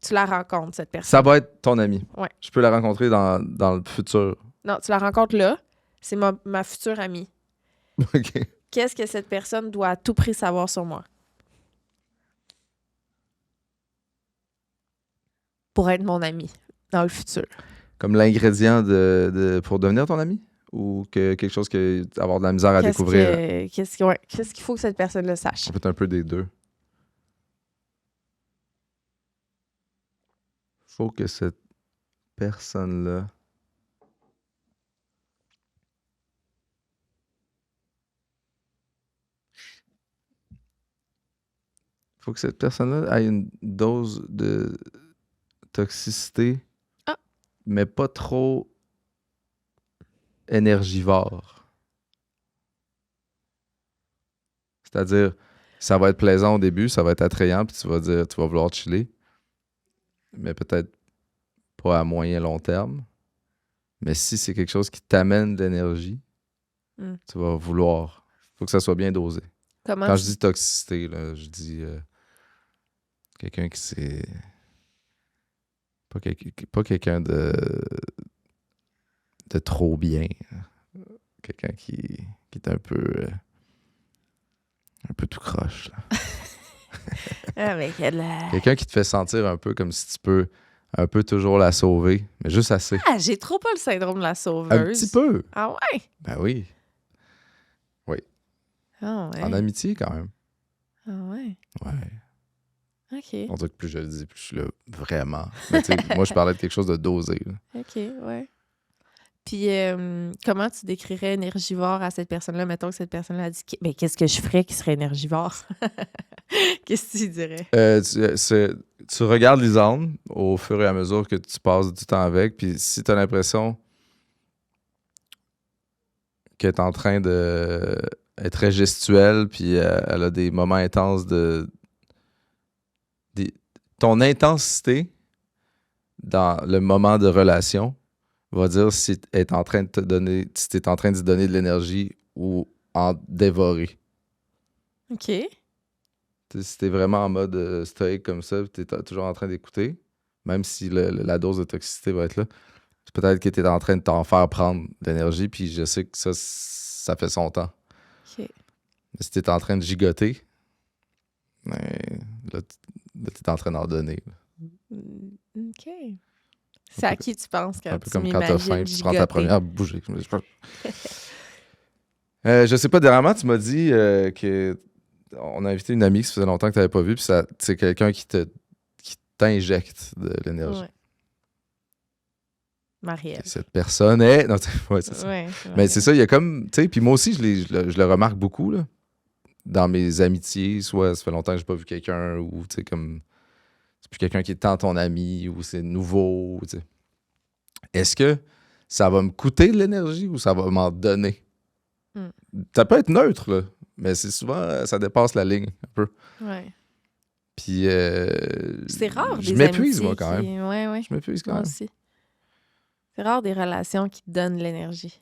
Tu la rencontres, cette personne. Ça va être ton ami. Ouais. Je peux la rencontrer dans le futur. Non, tu la rencontres là. C'est ma future amie. OK. Qu'est-ce que cette personne doit à tout prix savoir sur moi? Pour être mon ami dans le futur. Comme l'ingrédient pour devenir ton ami? Ou quelque chose avoir de la misère à découvrir? Qu'est-ce qu'il faut que cette personne le sache? Ça peut être un peu des deux. faut que cette personne-là... faut que cette personne-là ait une dose de toxicité, Ah. mais pas trop énergivore. C'est-à-dire, ça va être plaisant au début, ça va être attrayant, puis tu vas vouloir chiller, mais peut-être pas à moyen long terme. Mais si c'est quelque chose qui t'amène de l'énergie, tu vas vouloir. Faut que ça soit bien dosé. Comment Quand je dis toxicité, là, je dis quelqu'un qui c'est... Pas quelqu'un de trop bien. Quelqu'un qui est un peu tout croche. Là. Avec Quelqu'un qui te fait sentir un peu comme si tu peux un peu toujours la sauver, mais juste assez. Ah, j'ai trop pas le syndrome de la sauveuse. Un petit peu. Ah ouais? Ben oui. Ah ouais. En amitié, quand même. Ah ouais. Ouais. OK. On dirait que plus je le dis, plus je suis là, vraiment. Mais tu sais, moi, je parlais de quelque chose de dosé. Là. OK, ouais. Puis, comment tu décrirais énergivore à cette personne-là? Mettons que cette personne-là a dit mais qu'est-ce que je ferais qui serait énergivore? Qu'est-ce que tu dirais? Tu regardes Lisande au fur et à mesure que tu passes du temps avec, puis si tu as l'impression qu'elle est en train de être très gestuelle, puis elle a des moments intenses ton intensité dans le moment de relation va dire si tu es en train de te donner, si tu es en train d'y donner de l'énergie ou en dévorer. OK. Si tu es vraiment en mode stoïque comme ça, tu es toujours en train d'écouter, même si la dose de toxicité va être là, c'est peut-être que tu es en train de t'en faire prendre de l'énergie, puis je sais que ça fait son temps. OK. Mais si tu es en train de gigoter, là, tu es en train d'en donner. OK. C'est à qui tu penses quand un peu tu comme quand t'as faim, m'imagines puis tu prends ta gigoter? première bouchée. Je sais pas, dernièrement, tu m'as dit que on a invité une amie que ça faisait longtemps que tu n'avais pas vu, puis c'est quelqu'un qui t'injecte de l'énergie. Ouais. Marie-Ève. Cette personne est... Non, ouais, c'est ça. Ouais, Mais c'est ça, il y a comme... Tu sais, puis moi aussi, je le remarque beaucoup, là, dans mes amitiés. Soit ça fait longtemps que j'ai pas vu quelqu'un, ou tu sais, comme... C'est plus quelqu'un qui est tant ton ami, ou c'est nouveau, tu sais. Est-ce que ça va me coûter de l'énergie ou ça va m'en donner? Ça peut être neutre, là, mais c'est souvent... Ça dépasse la ligne, un peu. Ouais. Puis... C'est rare, je des m'épuise, amitiés moi, quand même. Ouais. Je m'épuise quand Moi même. aussi. C'est rare des relations qui te donnent de l'énergie.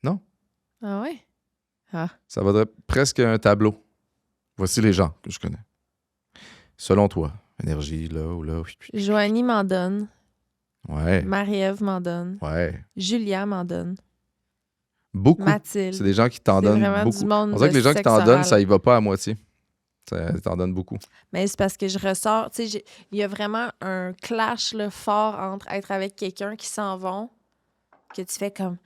Non. Ah ouais? Ah. Ça vaudrait presque un tableau. Voici les gens que je connais. Selon toi, énergie, là ou là. Joanie m'en donne. Ouais. Marie-Ève m'en donne. Ouais. Julia m'en donne. Beaucoup. Mathilde. C'est des gens qui t'en C'est donnent vraiment beaucoup. du monde On dirait de que les gens qui sexe t'en donnent, oral. ça y va pas à moitié. Ça t'en donne beaucoup. Mais c'est parce que je ressors. Tu sais, il y a vraiment un clash là, fort entre être avec quelqu'un qui s'en vont, que tu fais comme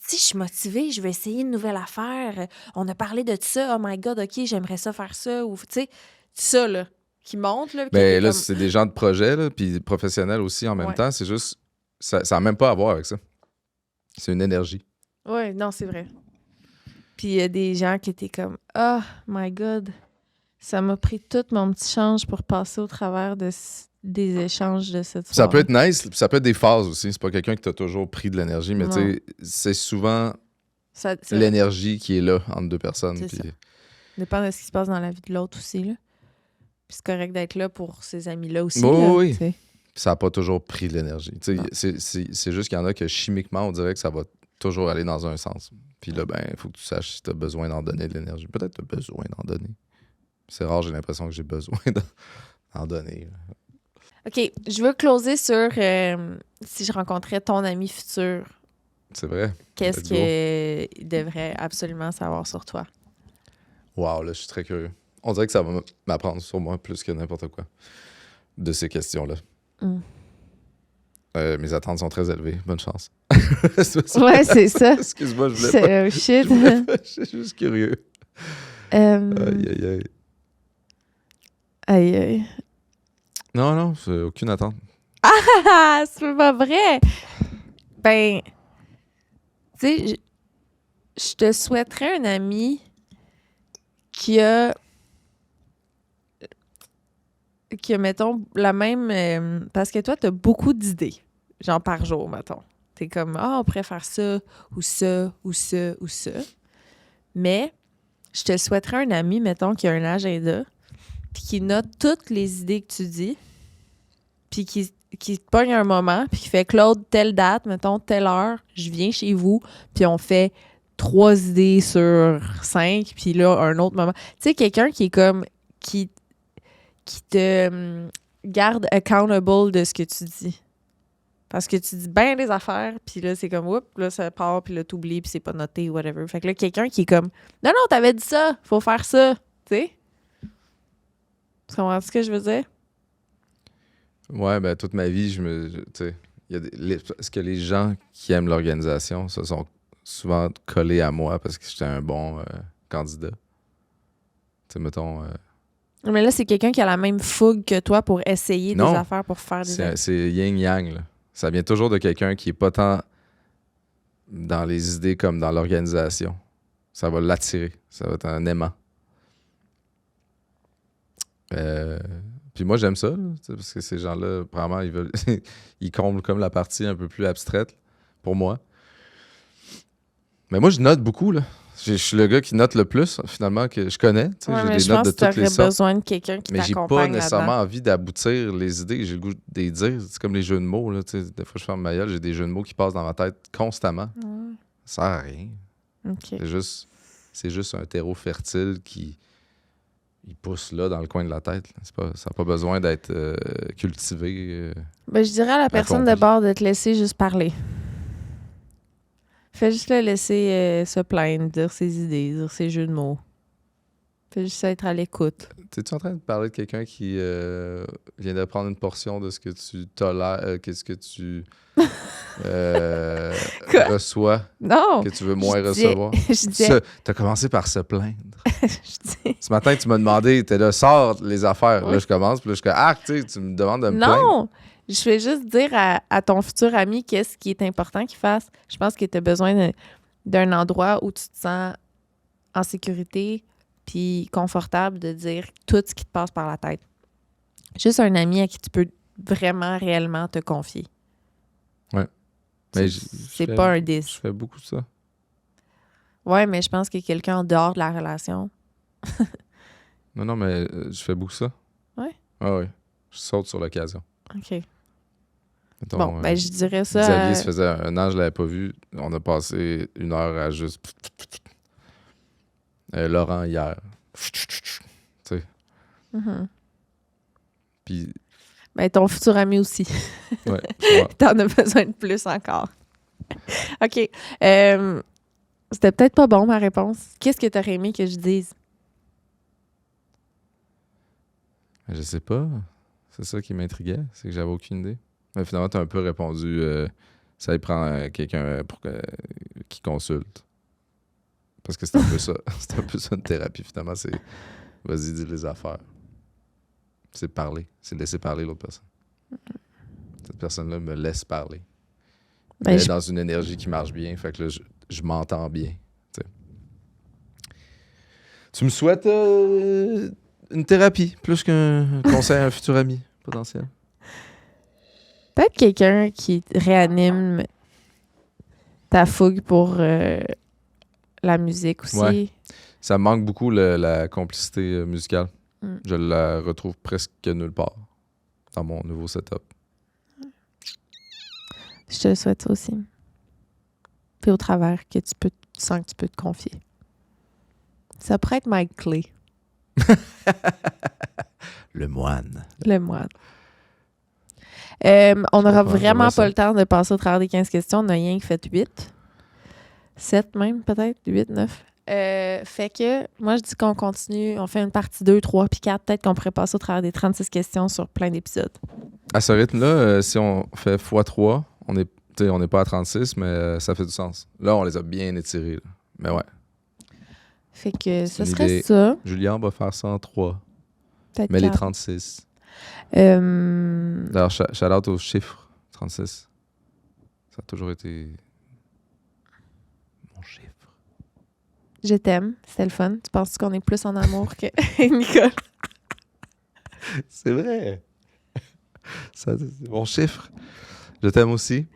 si je suis motivée, je vais essayer une nouvelle affaire. On a parlé de ça. Oh my God, OK, j'aimerais ça faire ça. Ou, tu sais, ça, là, qui monte. Là, Mais là, comme... c'est des gens de projet, là, puis professionnels aussi en même Ouais. temps. C'est juste. Ça n'a même pas à voir avec ça. C'est une énergie. Oui, non, c'est vrai. Puis il y a des gens qui étaient comme oh my God, ça m'a pris tout mon petit change pour passer au travers des échanges de cette soirée. Ça peut être nice, puis ça peut être des phases aussi. C'est pas quelqu'un qui t'a toujours pris de l'énergie, mais Non. tu sais, c'est souvent C'est l'énergie qui est là entre deux personnes. C'est Puis... ça. Dépend de ce qui se passe dans la vie de l'autre aussi. Là. Puis c'est correct d'être là pour ces amis-là aussi. Oui, là, oui. tu sais. Ça n'a pas toujours pris de l'énergie. Tu Non. sais, c'est juste qu'il y en a que chimiquement, on dirait que ça va toujours aller dans un sens. Puis là, ben, il faut que tu saches si tu as besoin d'en donner de l'énergie. Peut-être que tu as besoin d'en donner. C'est rare, j'ai l'impression que j'ai besoin d'en donner. Là. OK, je veux closer sur si je rencontrais ton ami futur, C'est vrai. qu'est-ce Let's go. qu'il devrait absolument savoir sur toi? Wow, là, je suis très curieux. On dirait que ça va m'apprendre sur moi plus que n'importe quoi de ces questions-là. Mes attentes sont très élevées. Bonne chance. Ouais, c'est ça. Excuse-moi, je voulais pas. Shit. Je suis juste curieux. Aïe, aïe, aïe. Aïe, aïe. Non, c'est aucune attente. Ah, c'est pas vrai! Ben, tu sais, je te souhaiterais un ami qui a, mettons, la même... parce que toi, t'as beaucoup d'idées, genre par jour, mettons. T'es comme, on pourrait faire ça, ou ça, ou ça, ou ça. Mais je te souhaiterais un ami, mettons, qui a un agenda, puis qui note toutes les idées que tu dis, puis qui te pogne un moment, puis qui fait Claude, telle date, mettons, telle heure, je viens chez vous, puis on fait 3 idées sur 5, puis là, un autre moment. Tu sais, quelqu'un qui est comme, qui te garde accountable de ce que tu dis. Parce que tu dis bien des affaires, puis là, c'est comme, oups, là, ça part, puis là, t'oublies, puis c'est pas noté, whatever. Fait que là, quelqu'un qui est comme, non, t'avais dit ça, faut faire ça, tu sais? Tu comprends ce que je veux dire? Ouais, ben toute ma vie, tu sais, est-ce que les gens qui aiment l'organisation se sont souvent collés à moi parce que j'étais un bon candidat? Tu sais, mettons... Mais là, c'est quelqu'un qui a la même fougue que toi pour essayer des Non, affaires, pour faire des... c'est yin-yang, là. Ça vient toujours de quelqu'un qui est pas tant dans les idées comme dans l'organisation. Ça va l'attirer. Ça va être un aimant. Puis moi, j'aime ça, là, parce que ces gens-là, probablement, ils veulent ils comblent comme la partie un peu plus abstraite pour moi. Mais moi, je note beaucoup, là. Je suis le gars qui note le plus, finalement, que je connais. Ouais, mais j'ai je des notes pense de que toutes les t'aurais sortes. besoin de quelqu'un qui Mais j'ai pas t'accompagne nécessairement là-dedans. envie d'aboutir les idées. J'ai le goût de les dire. C'est comme les jeux de mots. Là, des fois, je ferme ma gueule, j'ai des jeux de mots qui passent dans ma tête constamment. Ouais. Ça sert à rien. OK. C'est juste un terreau fertile qui il pousse là, dans le coin de la tête. Là. Ça n'a pas besoin d'être cultivé. Ben, je dirais à la personne de accompli. bord de te laisser juste parler. Fais juste le laisser se plaindre, dire ses idées, dire ses jeux de mots. Fais juste être à l'écoute. T'es-tu en train de parler de quelqu'un qui vient de prendre une portion de ce que tu tolères, qu'est-ce que tu Quoi? reçois, Non! que tu veux moins Je disais- recevoir? Je disais... T'as commencé par se plaindre. je dis- Ce matin, tu m'as demandé, t'es là, sors les affaires. Oui. Là, je commence, puis là, je suis comme, tu sais, tu me demandes de me plaindre. Non! Je vais juste dire à ton futur ami qu'est-ce qui est important qu'il fasse. Je pense que tu as besoin d'un endroit où tu te sens en sécurité puis confortable de dire tout ce qui te passe par la tête. Juste un ami à qui tu peux vraiment, réellement te confier. Ouais. Mais C'est fais- pas un Je 10. fais beaucoup de ça. Ouais, mais je pense que quelqu'un en dehors de la relation... Non, mais je fais beaucoup ça. Ouais? Ah oui. Je saute sur l'occasion. OK. Mettons, Bon, ben je dirais ça... Xavier, ça faisait un an, je l'avais pas vu. On a passé 1 heure à juste... Laurent, hier. Tu sais. Mhm. Puis, Ben ton futur ami aussi. ouais, tu vois. T'en as besoin de plus encore. OK. C'était peut-être pas bon, ma réponse. Qu'est-ce que t'aurais aimé que je dise? Je sais pas. C'est ça qui m'intriguait. C'est que j'avais aucune idée. Mais finalement, tu as un peu répondu ça y prend quelqu'un qui consulte. Parce que c'est un peu ça. C'est un peu ça une thérapie, finalement. C'est vas-y, dis les affaires. C'est parler. C'est laisser parler l'autre personne. Cette personne-là me laisse parler. Ben, Elle est je- dans une énergie qui marche bien. Fait que là, je m'entends bien. T'sais. Tu me souhaites une thérapie plus qu'un conseil à un futur ami potentiel. Peut-être quelqu'un qui réanime ta fougue pour la musique aussi. Ouais. Ça me manque beaucoup la complicité musicale. Mm. Je la retrouve presque nulle part dans mon nouveau setup. Je te le souhaite ça aussi. Puis au travers, que tu sens que tu peux te confier. Ça pourrait être Mike Clay, Le moine. le moine. On n'aura comprends, vraiment j'aimerais ça. pas le temps de passer au travers des 15 questions. On n'a rien que fait 8. 7 même, peut-être. 8, 9. Fait que, moi, je dis qu'on continue. On fait une partie 2, 3, puis 4. Peut-être qu'on pourrait passer au travers des 36 questions sur plein d'épisodes. À ce rythme-là, si on fait x3, on n'est pas à 36, mais ça fait du sens. Là, on les a bien étirés. Là. Mais ouais. Fait que C'est ce une serait idée. ça. Julien va faire ça en 3. Peut-être Mais les 4. 36. D'ailleurs, shout-out aux chiffres, 36. Ça a toujours été mon chiffre. Je t'aime, c'était le fun. Tu penses qu'on est plus en amour que Nicole? C'est vrai. Ça, c'est mon chiffre. Je t'aime aussi.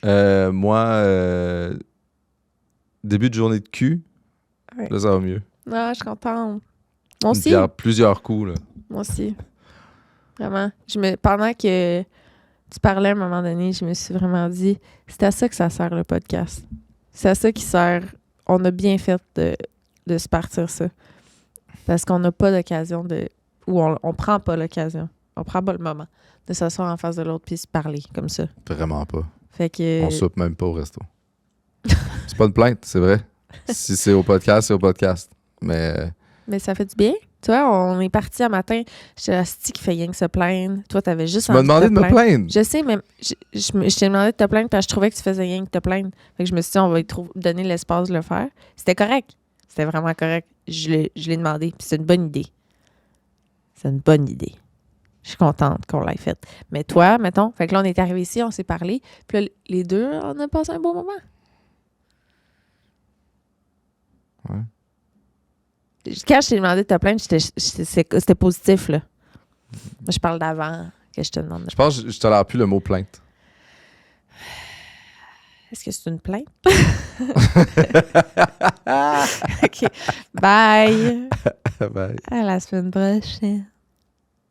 Moi, début de journée de cul, Ouais. là, ça va mieux. Ah, je suis contente. Moi aussi. Plusieurs coups, là. Moi aussi. Vraiment. Pendant que tu parlais à un moment donné, je me suis vraiment dit, c'est à ça que ça sert le podcast. C'est à ça qui sert. On a bien fait de se partir ça. Parce qu'on n'a pas d'occasion ou on prend pas l'occasion. On prend pas le moment de s'asseoir en face de l'autre puis se parler comme ça. Vraiment pas. Fait que... On soupe même pas au resto. C'est pas une plainte, c'est vrai. Si c'est au podcast, c'est au podcast. Mais ça fait du bien. Tu vois, on est parti un matin. J'étais asti qui fait rien que se plaindre. Toi, t'avais juste tu m'as envie demandé de me plaindre. Je sais, mais je t'ai demandé de te plaindre parce que je trouvais que tu faisais rien que te plaindre. Fait que je me suis dit, on va lui donner l'espace de le faire. C'était correct. C'était vraiment correct. Je l'ai demandé. Puis c'est une bonne idée. C'est une bonne idée. Je suis contente qu'on l'ait faite. Mais toi, mettons, fait que là, on est arrivé ici, on s'est parlé. Puis là, les deux, on a passé un beau moment. Ouais. Quand je t'ai demandé de te plaindre, c'était positif, là. Moi, je parle d'avant que je te demande. Je pense que je tolère plus le mot plainte. Est-ce que c'est une plainte? OK. Bye. Bye. À la semaine prochaine.